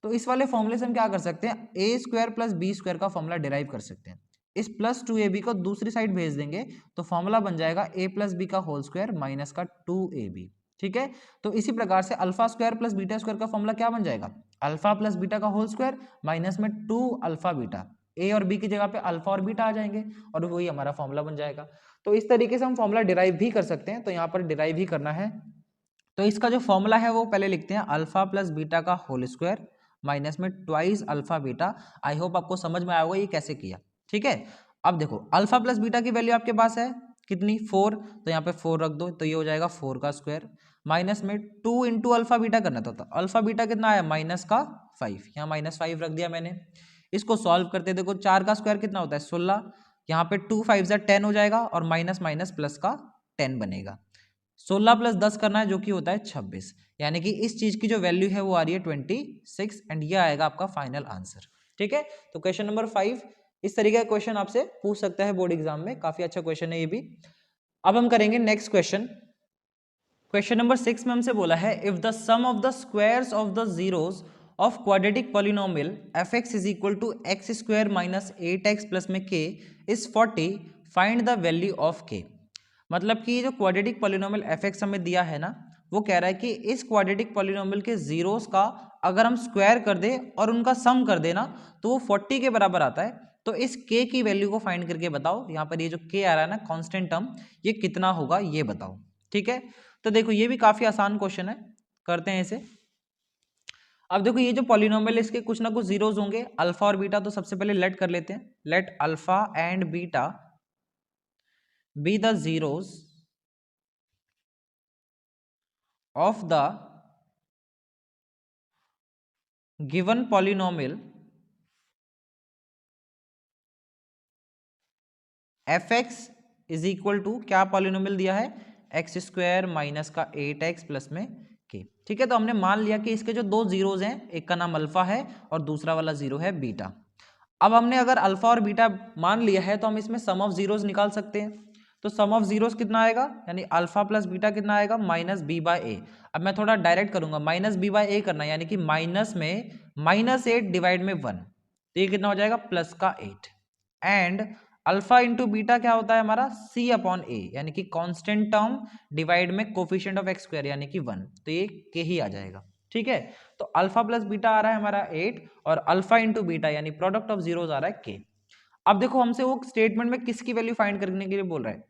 तो इस वाले फॉर्मूले से हम क्या कर सकते हैं, ए स्क्वायर प्लस बी स्क्वायर का फॉर्मूला डिराइव कर सकते हैं। इस प्लस 2ab को दूसरी साइड भेज देंगे तो फॉर्मूला बन जाएगा ए प्लस बी का होल स्क्वायर माइनस का 2ab, ठीक है। तो इसी प्रकार से alpha square plus beta square का फॉर्मूला क्या बन जाएगा, अल्फा प्लस बीटा का होल स्क्वायर माइनस में 2 अल्फा बीटा, ए और बी की जगह पे अल्फा और बीटा आ जाएंगे और वही हमारा फॉर्मूला बन जाएगा। तो इस तरीके से हम फॉर्मूला डिराइव भी कर सकते हैं, तो यहाँ पर डिराइव ही करना है। तो इसका जो फॉर्मूला है वो पहले लिखते हैं, अल्फा प्लस बीटा का होल स्क्वायर माइनस में twice alpha beta. I hope आपको समझ में आया होगा ये कैसे किया, ठीक है। अब देखो अल्फा प्लस बीटा की वैल्यू आपके पास है कितनी, 4, तो यहाँ पे 4 रख दो तो ये हो जाएगा 4 का स्क्वायर, माइनस में 2 इंटू अल्फा बीटा करना था, अल्फा बीटा कितना आया माइनस का 5, यहाँ -5 रख दिया मैंने। इसको सॉल्व करते देखो 4 का स्क्वायर कितना होता है 16, यहाँ पे 2 5 10 हो जाएगा और माइनस माइनस प्लस का 10 बनेगा। 16 प्लस 10 करना है जो कि होता है 26, यानी कि इस चीज की जो वैल्यू है वो आ रही है 26 एंड ये आएगा आपका फाइनल आंसर, ठीक है। तो क्वेश्चन नंबर 5 इस तरीके का क्वेश्चन आपसे पूछ सकता है बोर्ड एग्जाम में, काफी अच्छा क्वेश्चन है ये भी। अब हम करेंगे नेक्स्ट क्वेश्चन। क्वेश्चन नंबर 6 में हमसे बोला है, if the sum of the squares of the zeros of quadratic polynomial f x is equal to x square minus 8x plus में k is 40, find the value of k। मतलब कि जो क्वाड्रेटिक पॉलिनोमियल एफ एक्स हमें दिया है ना, वो कह रहा है कि इस क्वाड्रेटिक पॉलिनोमियल के जीरोस का अगर हम स्क्वायर कर दे और उनका सम कर देना तो वो 40 के बराबर आता है। तो इस k की वैल्यू को फाइंड करके बताओ, यहाँ पर ये जो k आ रहा है ना कांस्टेंट टर्म, ये कितना होगा ये बताओ, ठीक है। तो देखो ये भी काफी आसान क्वेश्चन है, करते हैं इसे। अब देखो ये जो पॉलिनोमियल इसके कुछ ना कुछ जीरोस होंगे, अल्फा और बीटा, तो सबसे पहले लेट कर लेते हैं, let alpha and beta be the zeros of the given polynomial f x is equal to, क्या पॉलिनोमियल दिया है, एक्स स्क्वायर माइनस का 8x प्लस में के। ठीक है, तो हमने मान लिया कि इसके जो दो जीरोज हैं, एक का नाम अल्फा है और दूसरा वाला जीरो है बीटा। अब हमने अगर अल्फा और बीटा मान लिया है तो हम इसमें सम ऑफ जीरोज निकाल सकते हैं। तो सम ऑफ जीरोज कितना आएगा, यानी अल्फा प्लस बीटा कितना आएगा, माइनस बी बाई ए। अब मैं थोड़ा डायरेक्ट करूंगा, माइनस बी बाई ए करना, यानी कि माइनस में -8 डिवाइड में 1, तो ये कितना हो जाएगा, प्लस का 8। एंड अल्फा इंटू बीटा क्या होता है हमारा, सी अपॉन ए, यानी कि कांस्टेंट टर्म डिवाइड में कोफिशिएंट ऑफ एक्स स्क्वायर यानी कि 1, तो ये के ही आ जाएगा। ठीक है, तो अल्फा प्लस बीटा आ रहा है हमारा 8 और अल्फा इंटू बीटा यानी प्रोडक्ट ऑफ जीरोस आ रहा है के। अब देखो हमसे वो स्टेटमेंट में किसकी वैल्यू फाइंड करने के लिए बोल रहा है,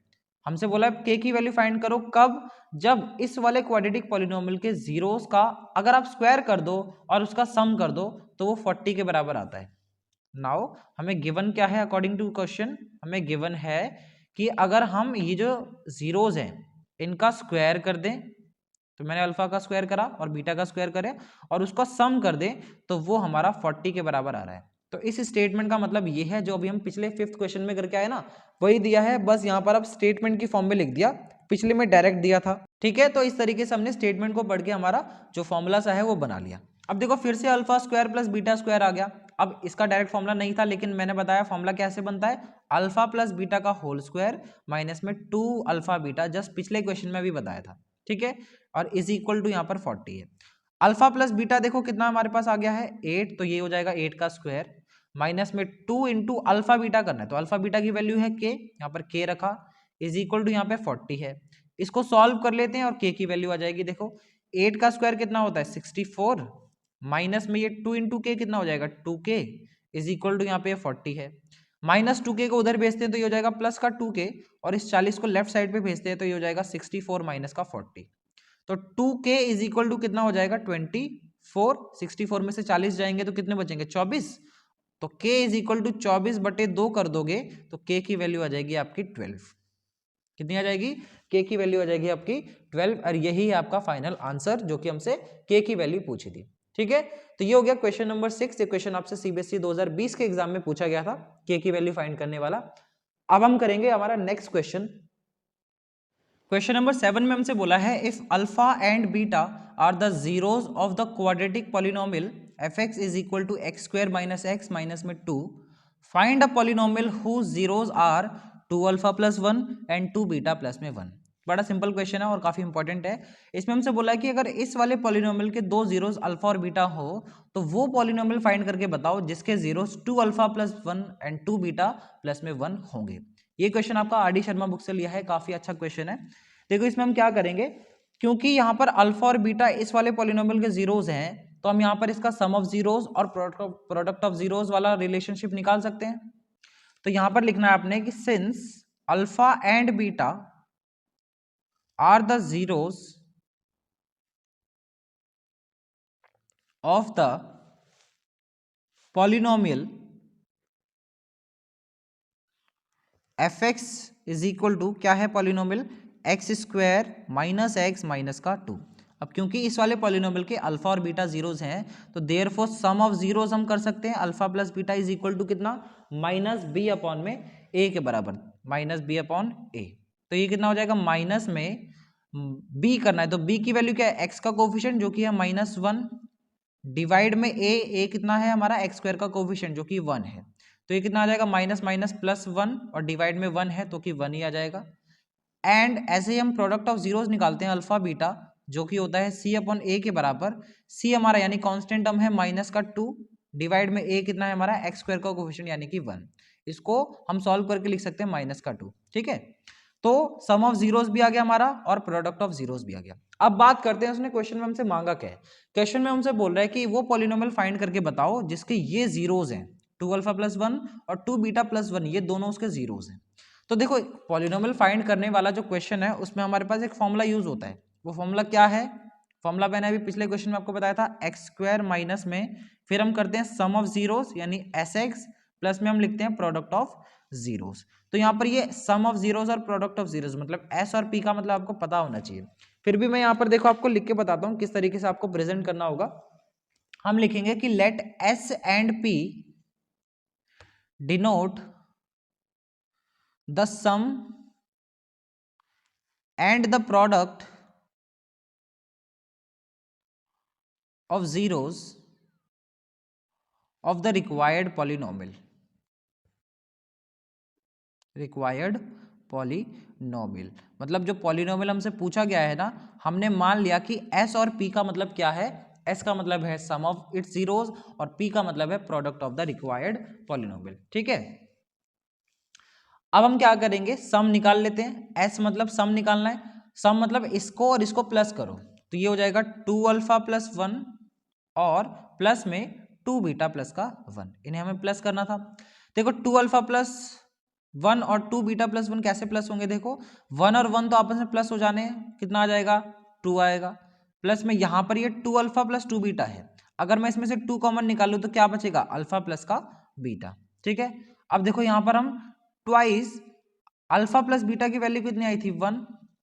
हमसे बोला है के की वैल्यू फाइंड करो कब, जब इस वाले क्वाड्रेटिक पॉलिनोमियल के जीरोस का अगर आप स्क्वायर कर दो और उसका सम कर दो तो वो 40 के बराबर आता है। नाउ हमें गिवन क्या है, अकॉर्डिंग टू क्वेश्चन हमें गिवन है कि अगर हम ये जो जीरोज हैं इनका स्क्वायर कर दें, तो मैंने अल्फा का स्क्वायर करा और बीटा का स्क्वायर करें और उसका सम कर दें तो वो हमारा 40 के बराबर आ रहा है। तो इस स्टेटमेंट का मतलब ये है जो अभी हम पिछले 5th क्वेश्चन में करके आए ना, वही दिया है, बस यहाँ पर अब स्टेटमेंट की फॉर्म में लिख दिया, पिछले में डायरेक्ट दिया था। ठीक है, तो इस तरीके से हमने स्टेटमेंट को पढ़ के हमारा जो फॉर्मूला सा है वो बना लिया। अब देखो फिर से alpha square plus beta square आ गया। अब इसका डायरेक्ट फॉर्मूला नहीं था, लेकिन मैंने बताया फॉर्मूला कैसे बनता है, अल्फा प्लस बीटा का होल स्क्वायर माइनस में 2 अल्फा बीटा, जस्ट पिछले क्वेश्चन में भी बताया था। ठीक है, और इज इक्वल टू यहाँ पर 40 है। अल्फा प्लस बीटा देखो कितना हमारे पास आ गया है 8, तो ये हो जाएगा 8 का स्क्वायर माइनस में 2 इंटू अल्फा बीटा करना है, तो अल्फा बीटा की वैल्यू है के, यहाँ पर के रखा, इज इक्वल टू यहाँ पे 40 है। इसको सॉल्व कर लेते हैं और के की वैल्यू आ जाएगी। देखो 8 का स्क्वायर कितना होता है 64, माइनस में ये 2 इंटू के कितना हो जाएगा 2k, इज इक्वल टू यहाँ पे 40 है। माइनस 2k को उधर भेजते हैं तो ये हो जाएगा प्लस का 2k, और इस 40 को लेफ्ट साइड पे भेजते हैं तो ये हो जाएगा 64 माइनस का 40, तो 2k इज इक्वल टू कितना हो जाएगा 24। 64 में से 40 जाएंगे तो कितने बचेंगे 24, तो k इज इक्वल टू 24 बटे 2 कर दोगे तो k की वैल्यू आ जाएगी आपकी 12। कितनी आ जाएगी, k की वैल्यू आ जाएगी आपकी 12, और यही है आपका फाइनल आंसर जो कि हमसे k की वैल्यू पूछी थी। ठीक है, तो ये हो गया क्वेश्चन नंबर 6। ये क्वेश्चन आपसे सीबीएसई 2020 के एग्जाम में पूछा गया था, k की वैल्यू फाइंड करने वाला। अब हम करेंगे हमारा नेक्स्ट क्वेश्चन। क्वेश्चन नंबर 7 में हमसे बोला है if alpha and beta are the zeros of the quadratic polynomial f x is equal to x square minus x minus में 2, find a polynomial whose zeros are 2 alpha plus 1 and 2 beta plus में 1। बड़ा सिंपल क्वेश्चन है और काफी इंपॉर्टेंट है। इसमें हमसे बोला है कि अगर इस वाले पॉलिनोमियल के दो जीरोस अल्फा और बीटा हो तो वो पॉलिनोमियल फाइंड करके बताओ जिसके zeros 2 alpha plus 1 and 2 beta plus में 1 होंगे। ये क्वेश्चन आपका आर डी शर्मा बुक से लिया है, काफी अच्छा क्वेश्चन है। देखो इसमें हम क्या करेंगे, क्योंकि यहाँ पर अल्फा और बीटा इस वाले पॉलिनोमियल के जीरोस हैं, तो हम यहाँ पर इसका सम ऑफ जीरोस और प्रोडक्ट ऑफ जीरोस वाला रिलेशनशिप निकाल सकते हैं। तो यहाँ पर लिखना है आपने कि since alpha and beta are the zeros of the polynomial f x is equal to, क्या है polynomial, x square minus x minus का 2। अब क्योंकि इस वाले पॉलिनोमियल के अल्फा और बीटा जीरोस हैं तो देयरफॉर सम ऑफ जीरोस हम कर सकते हैं, alpha plus beta is equal to कितना, माइनस बी अपॉन में ए के बराबर, माइनस बी अपॉन ए। तो ये कितना हो जाएगा, माइनस में बी करना है, तो बी की वैल्यू क्या है, एक्स का कोफिशिएंट जो कि है -1 डिवाइड में ए कितना है हमारा एक्स स्क्वायर का कोफिशिएंट जो कि 1 है, तो ये कितना आ जाएगा माइनस माइनस प्लस 1 और डिवाइड में 1 है तो कि 1 ही आ जाएगा। एंड ऐसे ही हम प्रोडक्ट ऑफ जीरोस निकालते हैं अल्फा बीटा जो कि होता है सी अपॉन ए के बराबर, सी हमारा यानी कांस्टेंट टर्म है माइनस का 2 डिवाइड में ए कितना है हमारा एक्स स्क्वायर का कोफिशिएंट यानी कि 1, इसको हम सॉल्व करके लिख सकते हैं माइनस का 2। ठीक है, तो सम ऑफ जीरोस भी आ गया हमारा और प्रोडक्ट ऑफ जीरोस भी आ गया। अब बात करते हैं उसने क्वेश्चन में हमसे मांगा क्या है। क्वेश्चन में हमसे बोल रहा है कि वो पॉलिनोमियल फाइंड करके बताओ जिसके ये जीरोस हैं, 2 अल्फा प्लस 1 और 2 बीटा प्लस 1, ये दोनों उसके जीरोस हैं। तो देखो पॉलिनोमियल फाइंड करने वाला जो क्वेश्चन है उसमें हमारे पास एक फॉर्मूला यूज होता है, वो फॉर्मूला क्या है, फॉर्मूला मैंने अभी पिछले क्वेश्चन में आपको बताया था, एक्स स्क्वायर माइनस में फिर हम करते हैं सम ऑफ जीरोस यानी एस एक्स प्लस में हम लिखते हैं प्रोडक्ट ऑफ जीरोस। तो यहाँ पर ये सम ऑफ जीरोस और प्रोडक्ट ऑफ जीरोस मतलब एस और पी का मतलब आपको पता होना चाहिए। फिर भी मैं यहाँ पर देखो आपको लिख के बताता हूँ किस तरीके से आपको प्रेजेंट करना होगा। हम लिखेंगे कि let S and P denote the sum and the product of zeros of the required polynomial मतलब जो पॉलिनोमियल हमसे पूछा गया है ना, हमने मान लिया कि s और p का मतलब क्या है। s का मतलब है सम ऑफ इट्स जीरोस और p का मतलब है product of the required polynomial. ठीक है, अब हम क्या करेंगे, सम निकाल लेते हैं। s मतलब सम निकालना है, सम मतलब इसको और इसको प्लस करो, तो ये हो जाएगा 2 अल्फा प्लस 1 और प्लस में 2 बीटा प्लस का 1, इन्हें हमें प्लस करना था। देखो 2 अल्फा प्लस 1 और 2 बीटा प्लस 1 कैसे प्लस होंगे, देखो 1 और 1 तो आपस में प्लस हो जाने हैं, कितना आ जाएगा 2 आएगा, प्लस में यहाँ पर ये 2 अल्फा प्लस 2 बीटा है, अगर मैं इसमें से 2 कॉमन निकालूं तो क्या बचेगा, अल्फा प्लस का बीटा। ठीक है, अब देखो यहाँ पर हम ट्वाइस अल्फा प्लस बीटा की वैल्यू कितनी आई थी 1,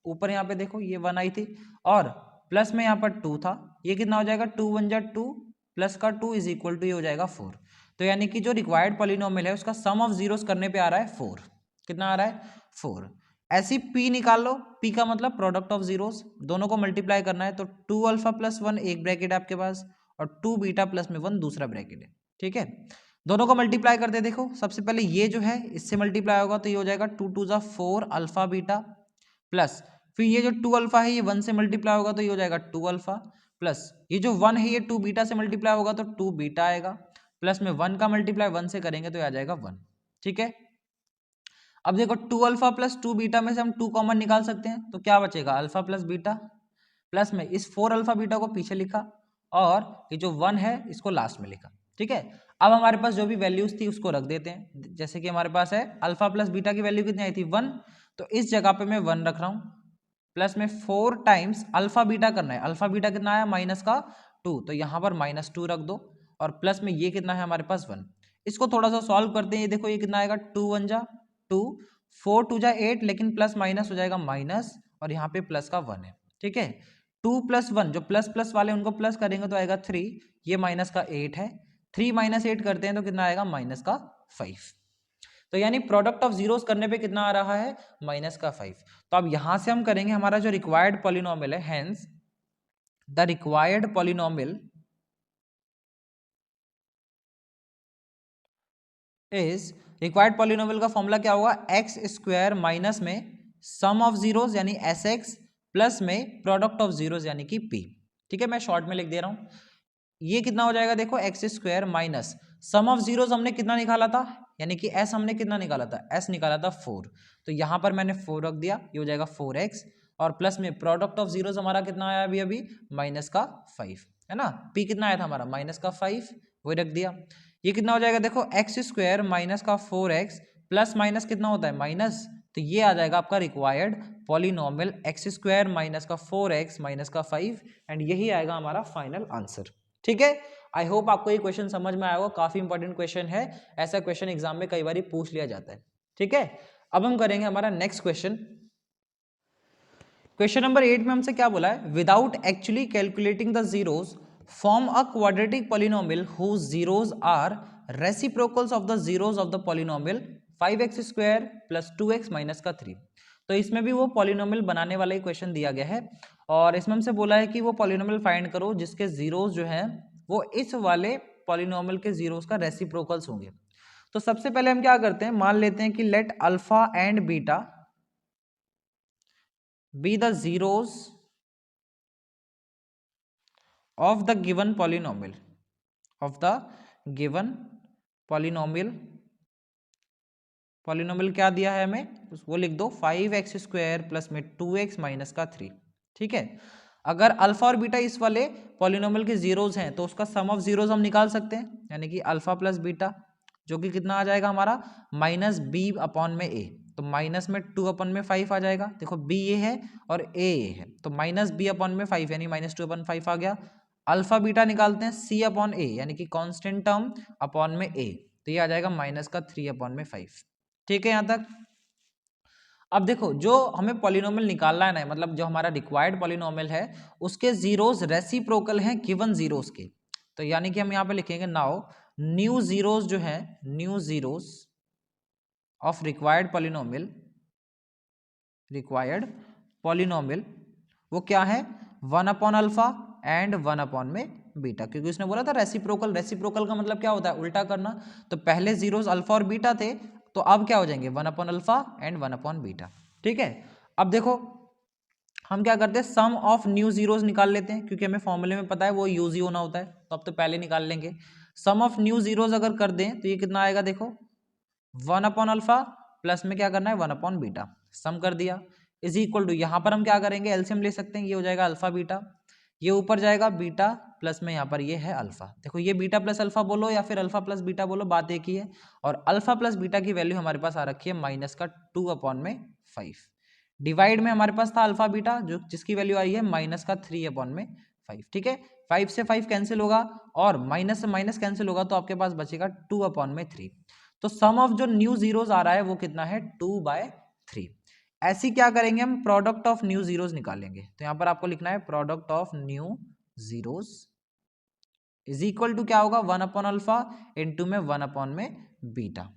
ऊपर यहाँ पे देखो ये 1 आई थी, और प्लस में यहाँ पर 2 था, ये कितना हो जाएगा 2 1 जा 2 प्लस का 2 इज इक्वल टू ये हो जाएगा 4। तो यानी कि जो रिक्वायर्ड पॉलिनोमियल है उसका सम ऑफ जीरोस करने पे आ रहा है 4। कितना आ रहा है 4। ऐसी p निकाल लो, p का मतलब प्रोडक्ट ऑफ जीरोस, दोनों को मल्टीप्लाई करना है, तो 2 अल्फा प्लस 1 एक ब्रैकेट है आपके पास और 2 बीटा प्लस में 1 दूसरा ब्रैकेट है। ठीक है, दोनों को मल्टीप्लाई करते हैं। देखो सबसे पहले ये जो है इससे मल्टीप्लाई होगा तो ये हो जाएगा 2 2 जा 4 अल्फा बीटा, प्लस फिर ये जो 2 अल्फा है ये 1 से मल्टीप्लाई होगा तो ये हो जाएगा 2 अल्फा, प्लस ये जो 1 है ये 2 बीटा से मल्टीप्लाई होगा तो 2 बीटा आएगा, प्लस में 1 का मल्टीप्लाई 1 से करेंगे तो ये आ जाएगा 1। ठीक है, अब देखो 2 अल्फा प्लस 2 बीटा में से हम 2 कॉमन निकाल सकते हैं, तो क्या बचेगा अल्फा प्लस बीटा, प्लस में इस 4 अल्फा बीटा को पीछे लिखा और ये जो 1 है इसको लास्ट में लिखा। ठीक है, अब हमारे पास जो भी वैल्यूज थी उसको रख देते हैं, जैसे कि हमारे पास है अल्फा प्लस बीटा की वैल्यू कितनी आई थी 1, तो इस जगह पे मैं 1 रख रहा हूँ, प्लस में 4 टाइम्स अल्फा बीटा करना है, अल्फा बीटा कितना आया माइनस का 2, तो यहाँ पर -2 रख दो, और प्लस में ये कितना है हमारे पास 1। इसको थोड़ा सा सॉल्व करते हैं, ये देखो ये कितना आएगा 2 1 जा 2, 4 2 जा 8, लेकिन प्लस माइनस हो जाएगा माइनस, और यहाँ पे प्लस का 1 है। ठीक है, 2 प्लस 1 जो प्लस प्लस वाले उनको प्लस करेंगे तो आएगा 3, ये माइनस का 8 है, 3 माइनस 8 करते हैं तो कितना आएगा माइनस का 5। तो यानी प्रोडक्ट ऑफ जीरोस करने पे कितना आ रहा है माइनस का 5। तो अब यहां से हम करेंगे हमारा जो रिक्वायर्ड पॉलिनोमियल है, hence the required polynomial is, required polynomial का फॉर्मूला क्या होगा, एक्स स्क्वायर माइनस में सम ऑफ जीरोस यानी एस एक्स प्लस में प्रोडक्ट ऑफ जीरोस यानी कि पी। ठीक है, मैं शॉर्ट में लिख दे रहा हूं, ये कितना हो जाएगा, देखो x square minus sum of zeros हमने कितना निकाला था, यानी कि एस हमने कितना निकाला था, एस निकाला था 4, तो यहां पर मैंने 4 रख दिया, ये हो जाएगा 4x, और प्लस में प्रोडक्ट ऑफ जीरोस हमारा कितना आया अभी अभी माइनस का 5 है ना, p कितना आया था हमारा माइनस का 5, वही रख दिया। ये कितना हो जाएगा, देखो एक्स स्क्वायर माइनस का 4x प्लस माइनस कितना होता है माइनस, तो ये आ जाएगा आपका required polynomial x square minus का 4x माइनस का 5, एंड यही आएगा हमारा फाइनल आंसर। ठीक है, आई होप आपको ये क्वेश्चन समझ में आया होगा, काफी इंपॉर्टेंट क्वेश्चन है, ऐसा क्वेश्चन एग्जाम में कई बार पूछ लिया जाता है। ठीक है, अब हम करेंगे हमारा नेक्स्ट क्वेश्चन। क्वेश्चन नंबर 8 में हमसे क्या बोला है, without actually calculating the zeros form a quadratic polynomial whose zeros are reciprocals of the zeros of the polynomial 5x square plus 2x minus का 3। तो इसमें भी वो पॉलिनोमियल बनाने वाला ही क्वेश्चन दिया गया है, और इसमें हमसे बोला है कि वो पॉलिनोमियल फाइंड करो जिसके जीरोस जो है वो इस वाले पॉलिनोमियल के जीरोस का रेसिप्रोकल्स होंगे। तो सबसे पहले हम क्या करते हैं, मान लेते हैं कि late alpha and beta be the zeros of the given polynomial, of the given polynomial, polynomial क्या दिया है हमें वो लिख दो 5x स्क्वायर प्लस में 2x माइनस का 3। ठीक है, अगर अल्फा और बीटा इस वाले पॉलिनोमियल के जीरोस हैं तो उसका सम ऑफ जीरोस हम निकाल सकते हैं, यानी कि अल्फा प्लस बीटा जो कि कितना आ जाएगा हमारा माइनस बी अपॉन में ए, तो माइनस में 2 अपॉन में 5 आ जाएगा, देखो बी ये है और ए ये है, तो माइनस बी अपॉन में 5 यानी माइनस 2 अपॉन 5 आ गया। अल्फा बीटा निकालते हैं सी अपॉन ए यानी कि कांस्टेंट टर्म अपॉन में ए, तो ये आ जाएगा माइनस का 3 अपॉन में 5। ठीक है, यहां तक। अब देखो जो हमें पॉलिनोमियल निकालना है ना, मतलब जो हमारा रिक्वायर्ड पॉलिनोमियल है उसके जीरोस रेसिप्रोकल हैं गिवन जीरोस के। तो यानी कि हम यहाँ पे लिखेंगे नाउ न्यू जीरोस जो है, new zeros of required polynomial वो क्या है, 1 अपॉन अल्फा एंड 1 अपॉन में बीटा, क्योंकि उसने बोला था रेसिप्रोकल। रेसिप्रोकल का मतलब क्या होता है, उल्टा करना। तो पहले जीरोस अल्फा और बीटा थे, तो अब क्या हो जाएंगे 1 upon alpha and 1 upon beta. ठीक है, अब देखो हम क्या करते हैं, सम ऑफ न्यू जीरोस निकाल लेते हैं, क्योंकि हमें फॉर्मूले में पता है वो यूज ही होना होता है, तो अब तो पहले निकाल लेंगे। सम ऑफ न्यू जीरोस अगर कर दें तो ये कितना आएगा, देखो 1 अपॉन अल्फा प्लस में क्या करना है 1 अपॉन बीटा, सम कर दिया इज इक्वल टू, यहाँ पर हम क्या करेंगे एलसीएम ले सकते हैं, ये हो जाएगा अल्फा बीटा, ये ऊपर जाएगा बीटा प्लस में यहाँ पर ये है अल्फा। देखो ये बीटा प्लस अल्फा बोलो या फिर अल्फा प्लस बीटा बोलो, बात एक ही है। और अल्फा प्लस बीटा की वैल्यू हमारे पास आ रखी है माइनस का 2/5। डिवाइड में हमारे पास था अल्फा बीटा जो जिसकी वैल्यू आई है माइनस का 3/5। ठीक है, 5 से 5 कैंसिल होगा और माइनस से माइनस कैंसिल होगा, तो आपके पास बचेगा 2/3। तो सम ऑफ जो न्यू जीरोस आ रहा है वो कितना है 2/3। ऐसी क्या करेंगे हम, प्रोडक्ट ऑफ न्यू जीरोस निकालेंगे। तो यहां पर आपको लिखना है product of new zeros is equal to क्या होगा 1/अल्फा इंटू में 1 में बीटा।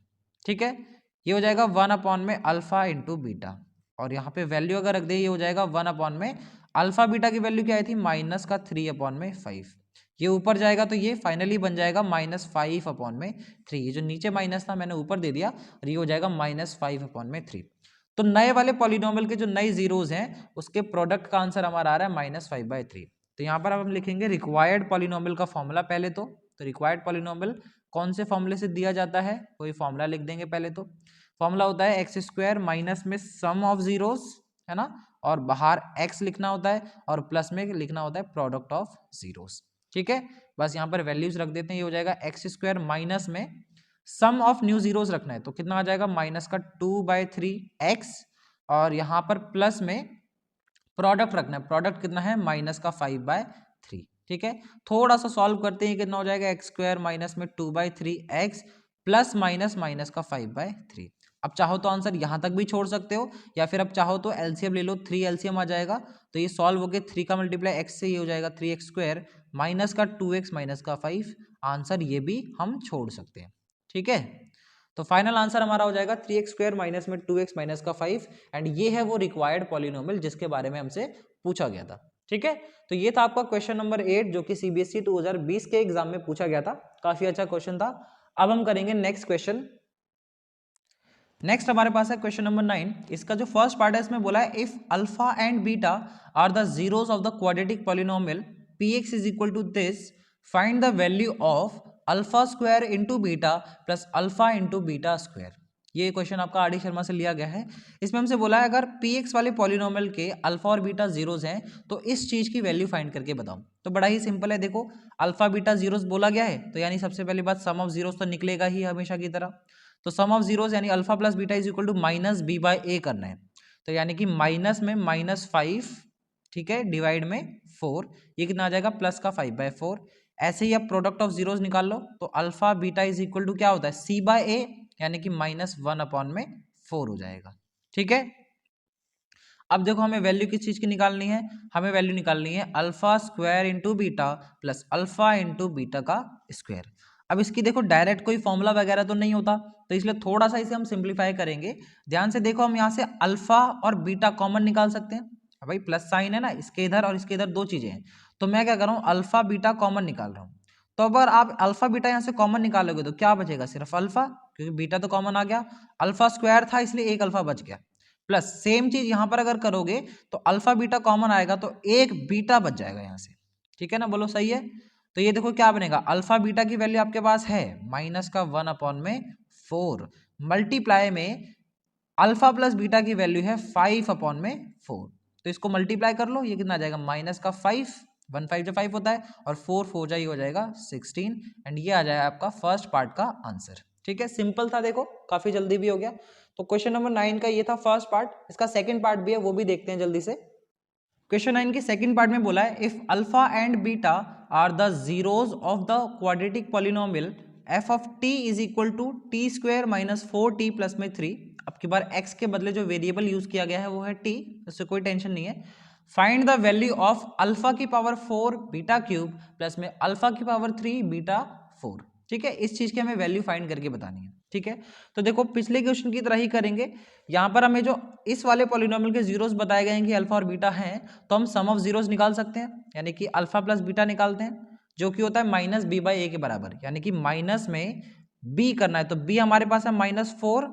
ठीक है, ये हो जाएगा 1 में अल्फा इंटू बीटा, और यहाँ पे वैल्यू अगर रख दे ये हो जाएगा 1 में अल्फा बीटा की वैल्यू क्या आई थी माइनस का 3/5। ये ऊपर जाएगा तो ये फाइनली बन जाएगा -5/3। ये जो नीचे माइनस था मैंने ऊपर दे दिया, और ये हो जाएगा -5/3। तो नए वाले पॉलिनोमियल के जो नए जीरोस हैं उसके प्रोडक्ट का आंसर हमारा आ रहा है -5/3। तो यहाँ पर अब हम लिखेंगे रिक्वायर्ड पॉलिनोमियल का फॉर्मूला पहले तो रिक्वायर्ड पॉलिनोमियल कौन से फॉर्मूले से दिया जाता है, कोई फॉर्मूला लिख देंगे पहले। तो फॉर्मूला होता है x² माइनस में सम ऑफ जीरोस, है ना, और बाहर x लिखना होता है और प्लस में लिखना होता है प्रोडक्ट ऑफ जीरोस। ठीक है, बस यहाँ पर वैल्यूज रख देते हैं, ये हो जाएगा x² माइनस में सम ऑफ न्यू जीरोस रखना है, तो कितना आ जाएगा माइनस का 2/3x, और यहाँ पर प्लस में प्रोडक्ट रखना है, प्रोडक्ट कितना है माइनस का 5/3। ठीक है, थोड़ा सा सॉल्व करते हैं, कितना हो जाएगा x² माइनस में 2/3x प्लस माइनस माइनस का 5/3। अब चाहो तो आंसर यहां तक भी छोड़ सकते हो, या फिर अब चाहो तो एलसीएम ले लो, 3 एलसीएम आ जाएगा, तो ये सॉल्व होके 3 का मल्टीप्लाई x से ये हो जाएगा 3x² माइनस का 2x माइनस का 5। आंसर ये भी हम छोड़ सकते हैं। ठीक है, तो फाइनल आंसर हमारा हो जाएगा 3x² माइनस में 2x माइनस का 5, एंड ये है वो रिक्वायर्ड पॉलिनोमियल जिसके बारे में हमसे पूछा गया था। ठीक है, तो ये था आपका क्वेश्चन नंबर 8 जो कि सीबीएसई 2020 के एग्जाम में पूछा गया था, काफी अच्छा क्वेश्चन था। अब हम करेंगे नेक्स्ट क्वेश्चन। नेक्स्ट हमारे पास है क्वेश्चन नंबर 9। इसका जो फर्स्ट पार्ट है इसमें बोला है if alpha and beta are the zeros of the quadratic polynomial px is equal to this, find the value of alpha square into beta plus alpha into beta square. ये क्वेश्चन आपका आर डी शर्मा से लिया गया है। इसमें हमसे बोला है अगर px वाले पॉलिनोमियल के अल्फा और बीटा जीरोस हैं तो इस चीज की वैल्यू फाइंड करके बताओ। तो बड़ा ही सिंपल है, देखो अल्फा बीटा जीरोस बोला गया है तो यानी सबसे पहली बात सम ऑफ जीरोस तो निकलेगा ही हमेशा की तरह। तो सम ऑफ जीरोस यानी alpha plus beta is equal to minus b/a करना है, तो यानी कि माइनस में -5, ठीक है, डिवाइड में 4, ये कितना आ जाएगा प्लस का 5/4। ऐसे ही आप प्रोडक्ट ऑफ जीरोस निकाल लो, तो alpha beta is equal to क्या होता है c/a, यानी कि -1/4 हो जाएगा। ठीक है, अब देखो हमें वैल्यू किस चीज की निकालनी है, हमें वैल्यू निकालनी है alpha square into beta plus alpha into beta का स्क्वायर। अब इसकी देखो डायरेक्ट कोई फॉर्मूला वगैरह तो नहीं होता, तो इसलिए थोड़ा सा इसे हम सिंप्लीफाई करेंगे। ध्यान से देखो, हम यहाँ से अल्फा और बीटा कॉमन निकाल सकते हैं, भाई प्लस साइन है ना, इसके इधर और इसके इधर दो चीजें हैं, तो मैं क्या कर रहा हूँ अल्फा बीटा कॉमन निकाल रहा हूँ। तो अगर आप अल्फा बीटा यहाँ से कॉमन निकालोगे तो क्या बचेगा, सिर्फ अल्फा, क्योंकि बीटा तो कॉमन आ गया, अल्फा स्क्वायर था इसलिए एक अल्फा बच गया, प्लस सेम चीज यहां पर अगर करोगे तो अल्फा बीटा कॉमन आएगा तो एक बीटा बच जाएगा यहां से। ठीक है ना, बोलो सही है। तो ये देखो क्या बनेगा, अल्फा बीटा की वैल्यू आपके पास है माइनस का 1/4 मल्टीप्लाई में अल्फा प्लस बीटा की वैल्यू है 5/4, तो इसको मल्टीप्लाई कर लो, ये कितना आ जाएगा माइनस का 5, 1 5 जो 5 होता है, और 4 4 जा हो जाएगा 16, एंड ये आ जाएगा आपका फर्स्ट पार्ट का आंसर। ठीक है, सिंपल था, देखो काफी जल्दी भी हो गया। तो क्वेश्चन नंबर 9 का ये था फर्स्ट पार्ट, इसका सेकंड पार्ट भी है वो भी देखते हैं जल्दी से। क्वेश्चन 9 के सेकंड पार्ट में बोला है if alpha and beta are the zeros of the quadratic polynomial f of t is equal to t² - 4t plus में 3 अब की बार x के बदले जो वेरिएबल यूज किया गया है वो है t, इससे कोई टेंशन नहीं है। Find the value of alpha की पावर 4 बीटा क्यूब प्लस में अल्फा की पावर 3 बीटा 4। ठीक है, इस चीज की हमें वैल्यू फाइंड करके बतानी है। ठीक है, तो देखो पिछले क्वेश्चन की तरह ही करेंगे। यहाँ पर हमें जो इस वाले पॉलिनोमियल के जीरोस बताए गए हैं कि अल्फा और बीटा हैं, तो हम सम ऑफ जीरोस निकाल सकते हैं, यानी कि अल्फा प्लस बीटा निकालते हैं, जो कि होता है माइनस बी बाई ए के बराबर, यानी कि माइनस में बी करना है, तो बी हमारे पास है -4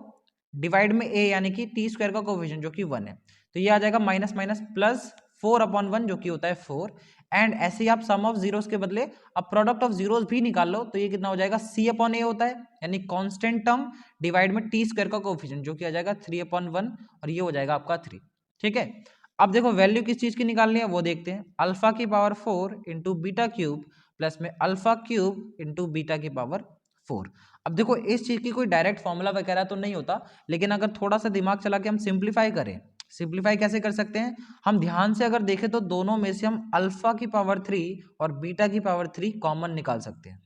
डिवाइड में ए, यानी कि टी स्क्वायर का कोफिशिएंट जो कि 1 है, तो ये आ जाएगा माइनस माइनस प्लस 4/1 जो कि होता है 4। एंड ऐसे ही आप सम ऑफ जीरोस के बदले अब प्रोडक्ट ऑफ जीरोस भी निकाल लो, तो ये कितना हो जाएगा c/a होता है, यानी कांस्टेंट टर्म डिवाइड में टी स्क्वायर का कोफिशिएंट जो कि आ जाएगा 3/1 और ये हो जाएगा आपका 3। ठीक है, अब देखो वैल्यू किस चीज की निकालनी है वो देखते हैं। अल्फा की power 4 into beta cube plus में अल्फा क्यूब इंटू बीटा की पावर 4। अब देखो इस चीज की कोई डायरेक्ट फॉर्मूला वगैरह तो नहीं होता, लेकिन अगर थोड़ा सा दिमाग चला के हम सिंप्लीफाई करें, सिंप्लीफाई कैसे कर सकते हैं, हम ध्यान से अगर देखें तो दोनों में से हम अल्फा की पावर 3 और बीटा की पावर 3 कॉमन निकाल सकते हैं।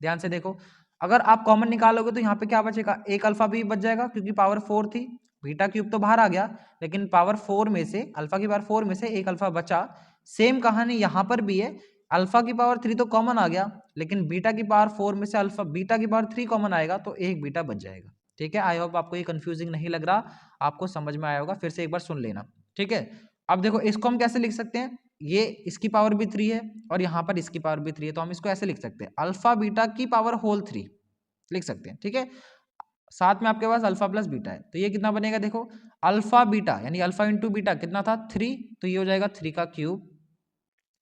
ध्यान से देखो, अगर आप कॉमन निकालोगे तो यहाँ पे क्या बचेगा, एक अल्फा भी बच जाएगा क्योंकि पावर 4 थी, बीटा क्यूब तो बाहर आ गया, लेकिन पावर 4 में से अल्फा की पावर 4 में से एक अल्फा बचा। सेम कहानी यहाँ पर भी है, अल्फा की पावर 3 तो कॉमन आ गया, लेकिन बीटा की पावर 4 में से अल्फा बीटा की पावर 3 कॉमन आएगा, तो एक बीटा बच जाएगा। ठीक है, आई होप आपको ये कंफ्यूजिंग नहीं लग रहा, आपको समझ में आया होगा, फिर से एक बार सुन लेना। ठीक है, अब देखो इसको हम कैसे लिख सकते हैं, ये इसकी पावर भी 3 है और यहाँ पर इसकी पावर भी 3 है, तो हम इसको ऐसे लिख सकते हैं अल्फा बीटा की पावर होल 3 लिख सकते हैं। ठीक है, साथ में आपके पास अल्फा प्लस बीटा है, तो ये कितना बनेगा, देखो अल्फा बीटा यानी अल्फा इंटू बीटा कितना था 3, तो ये हो जाएगा 3 का क्यूब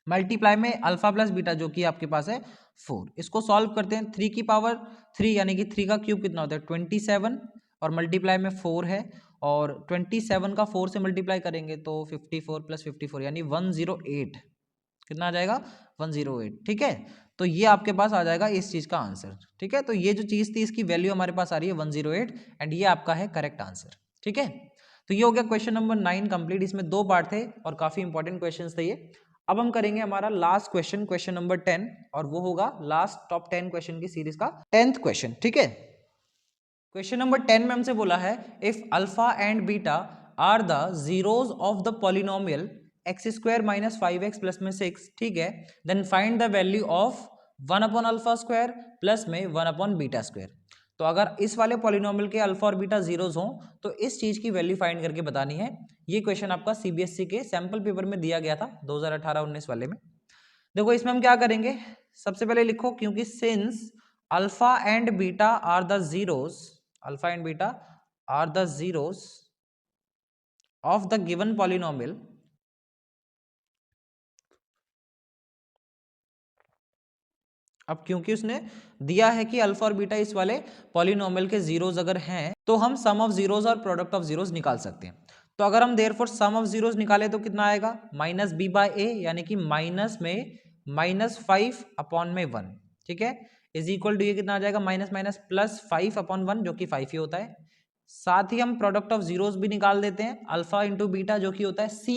मल्टीप्लाई में अल्फा प्लस बीटा जो कि आपके पास है 4। इसको सॉल्व करते हैं, 3 की पावर 3 यानी कि 3 का क्यूब कितना होता है 27 और मल्टीप्लाई में 4 है, और 27 का 4 से मल्टीप्लाई करेंगे तो 54 प्लस 54 यानी 108, कितना आ जाएगा 108। ठीक है, तो ये आपके पास आ जाएगा इस चीज का आंसर। ठीक है, तो ये जो चीज थी इसकी वैल्यू हमारे पास आ रही है 108 एंड ये आपका है करेक्ट आंसर। ठीक है, तो ये हो गया क्वेश्चन नंबर 9 कंप्लीट, इसमें 2 पार्ट थे और काफी इंपॉर्टेंट क्वेश्चन थे ये। अब हम करेंगे हमारा लास्ट क्वेश्चन, क्वेश्चन नंबर 10, और वो होगा लास्ट टॉप 10 क्वेश्चन की सीरीज का 10th क्वेश्चन। ठीक है, क्वेश्चन नंबर 10 में हमसे बोला है if alpha and beta are the zeros of the polynomial x square minus 5x plus में 6, ठीक है, then find the value of 1/अल्फा स्क्वायर प्लस में 1/बीटा स्क्वायर। तो अगर इस वाले पॉलिनोमियल के अल्फा और बीटा जीरोस हों तो इस चीज की वैल्यू फाइंड करके बतानी है। ये क्वेश्चन आपका सीबीएसई के सैंपल पेपर में दिया गया था 2018-19 वाले में। देखो इसमें हम क्या करेंगे, सबसे पहले लिखो क्योंकि since alpha and beta are the zeros, alpha and beta are the zeros of the given polynomial, अब क्योंकि उसने दिया है कि अल्फा और बीटा इस वाले पॉलिनोमियल के जीरोस अगर हैं तो हम सम ऑफ जीरोस और प्रोडक्ट ऑफ जीरोस निकाल सकते हैं। तो अगर हम देयरफॉर सम ऑफ जीरोस निकाले तो कितना आएगा माइनस बी बाय ए, यानी कि माइनस में -5/1, ठीक है, इज इक्वल टू ये कितना आ जाएगा माइनस माइनस प्लस 5/1 जो कि 5 ही होता है। साथ ही हम प्रोडक्ट ऑफ जीरोस भी निकाल देते हैं, अल्फा इंटू बीटा जो कि होता है c/a,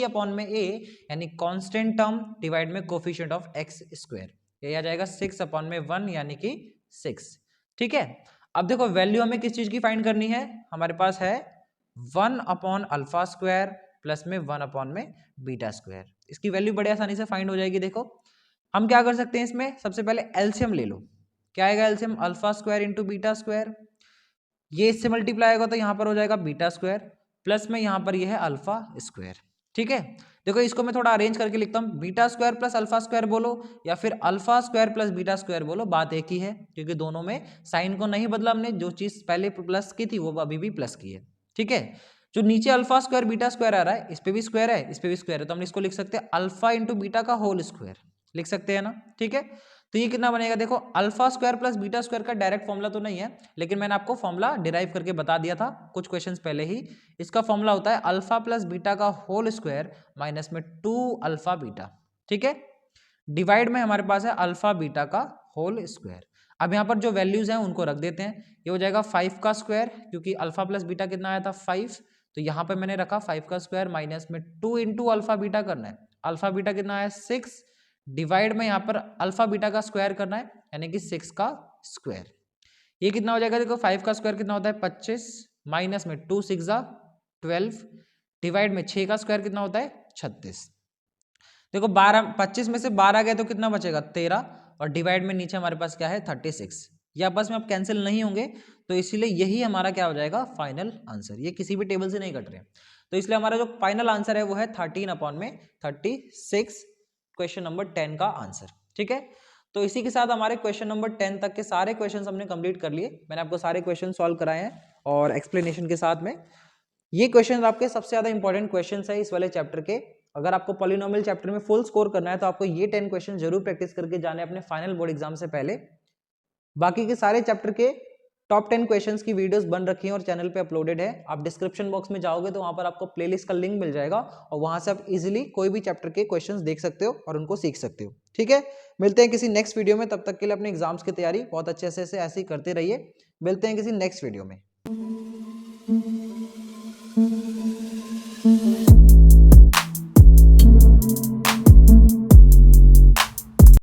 यानी कांस्टेंट टर्म डिवाइड में कोफिशिएंट ऑफ एक्स स्क्वायर, ये आ जाएगा 6/1 यानी कि 6। ठीक है, अब देखो वैल्यू हमें किस चीज की फाइंड करनी है, हमारे पास है 1/अल्फा स्क्वायर प्लस में 1/बीटा स्क्वायर। इसकी वैल्यू बड़े आसानी से फाइंड हो जाएगी। देखो हम क्या कर सकते हैं, इसमें सबसे पहले एलसीएम ले लो, क्या आएगा LCM, alpha square into beta square, ये इससे मल्टीप्लाई होगा तो यहाँ पर हो जाएगा बीटा स्क्वायर प्लस में यहाँ पर ये है अल्फा स्क्वायर। ठीक है, देखो इसको मैं थोड़ा अरेंज करके लिखता हूँ, beta square plus alpha square बोलो या फिर alpha square plus beta square बोलो, बात एक ही है क्योंकि दोनों में साइन को नहीं बदला हमने, जो चीज पहले प्लस की थी वो अभी भी प्लस की है। ठीक है, जो नीचे अल्फा स्क्वायर बीटा स्क्वायर आ रहा है इस पे भी स्क्वायर है, इस पे भी स्क्वायर है, तो हम इसको लिख सकते हैं अल्फा इंटू बीटा का होल स्क्वायर, लिख सकते हैं ना। ठीक है, तो ये कितना बनेगा, देखो alpha square plus beta square का डायरेक्ट फॉर्मूला तो नहीं है, लेकिन मैंने आपको फॉर्मूला डिराइव करके बता दिया था कुछ क्वेश्चंस पहले ही। इसका फॉर्मूला होता है अल्फा प्लस बीटा का होल स्क्वायर माइनस में 2 अल्फा बीटा। ठीक है, डिवाइड में हमारे पास है अल्फा बीटा का होल स्क्वायर। अब यहाँ पर जो वैल्यूज हैं उनको रख देते हैं, ये हो जाएगा 5 का स्क्वायर क्योंकि अल्फा प्लस बीटा कितना आया था 5, तो यहाँ पर मैंने रखा 5 का स्क्वायर माइनस में 2 इंटू अल्फा बीटा करना है, अल्फा बीटा कितना है 6, डिवाइड में यहाँ पर अल्फा बीटा का स्क्वायर करना है यानी कि 6 का स्क्वायर। ये कितना हो जाएगा, देखो 5 का स्क्वायर कितना होता है 25 माइनस में 2 6 12 डिवाइड में 6 का स्क्वायर कितना होता है 36। देखो 12 25 में से 12 गए तो कितना बचेगा 13 और डिवाइड में नीचे हमारे पास क्या है 36। ये आपस में अब कैंसिल नहीं होंगे तो इसीलिए यही हमारा क्या हो जाएगा फाइनल आंसर। ये किसी भी टेबल से नहीं कट रहे तो इसलिए हमारा जो फाइनल आंसर है वो है 13/36 क्वेश्चन नंबर 10 का आंसर। ठीक है, तो इसी के साथ हमारे क्वेश्चन नंबर 10 तक के सारे क्वेश्चंस हमने कंप्लीट कर लिए। मैंने आपको सारे क्वेश्चन सॉल्व कराए हैं और एक्सप्लेनेशन के साथ में। ये क्वेश्चन आपके सबसे ज्यादा इंपॉर्टेंट क्वेश्चन है इस वाले चैप्टर के। अगर आपको पॉलिनोमियल चैप्टर में फुल स्कोर करना है तो आपको ये 10 क्वेश्चन जरूर प्रैक्टिस करके जाने अपने फाइनल बोर्ड एग्जाम से पहले। बाकी के सारे चैप्टर के टॉप 10 क्वेश्चंस की वीडियोस बन रखी हैं और चैनल पे अपलोडेड है। आप डिस्क्रिप्शन बॉक्स में जाओगे तो वहां पर आपको प्लेलिस्ट का लिंक मिल जाएगा और वहां से आप इजीली कोई भी चैप्टर के क्वेश्चंस देख सकते हो और उनको सीख सकते हो। ठीक है, मिलते हैं किसी नेक्स्ट वीडियो में। तब तक के लिए अपने एग्जाम्स की तैयारी बहुत अच्छे से ऐसे ही करते रहिए। मिलते हैं किसी नेक्स्ट वीडियो में।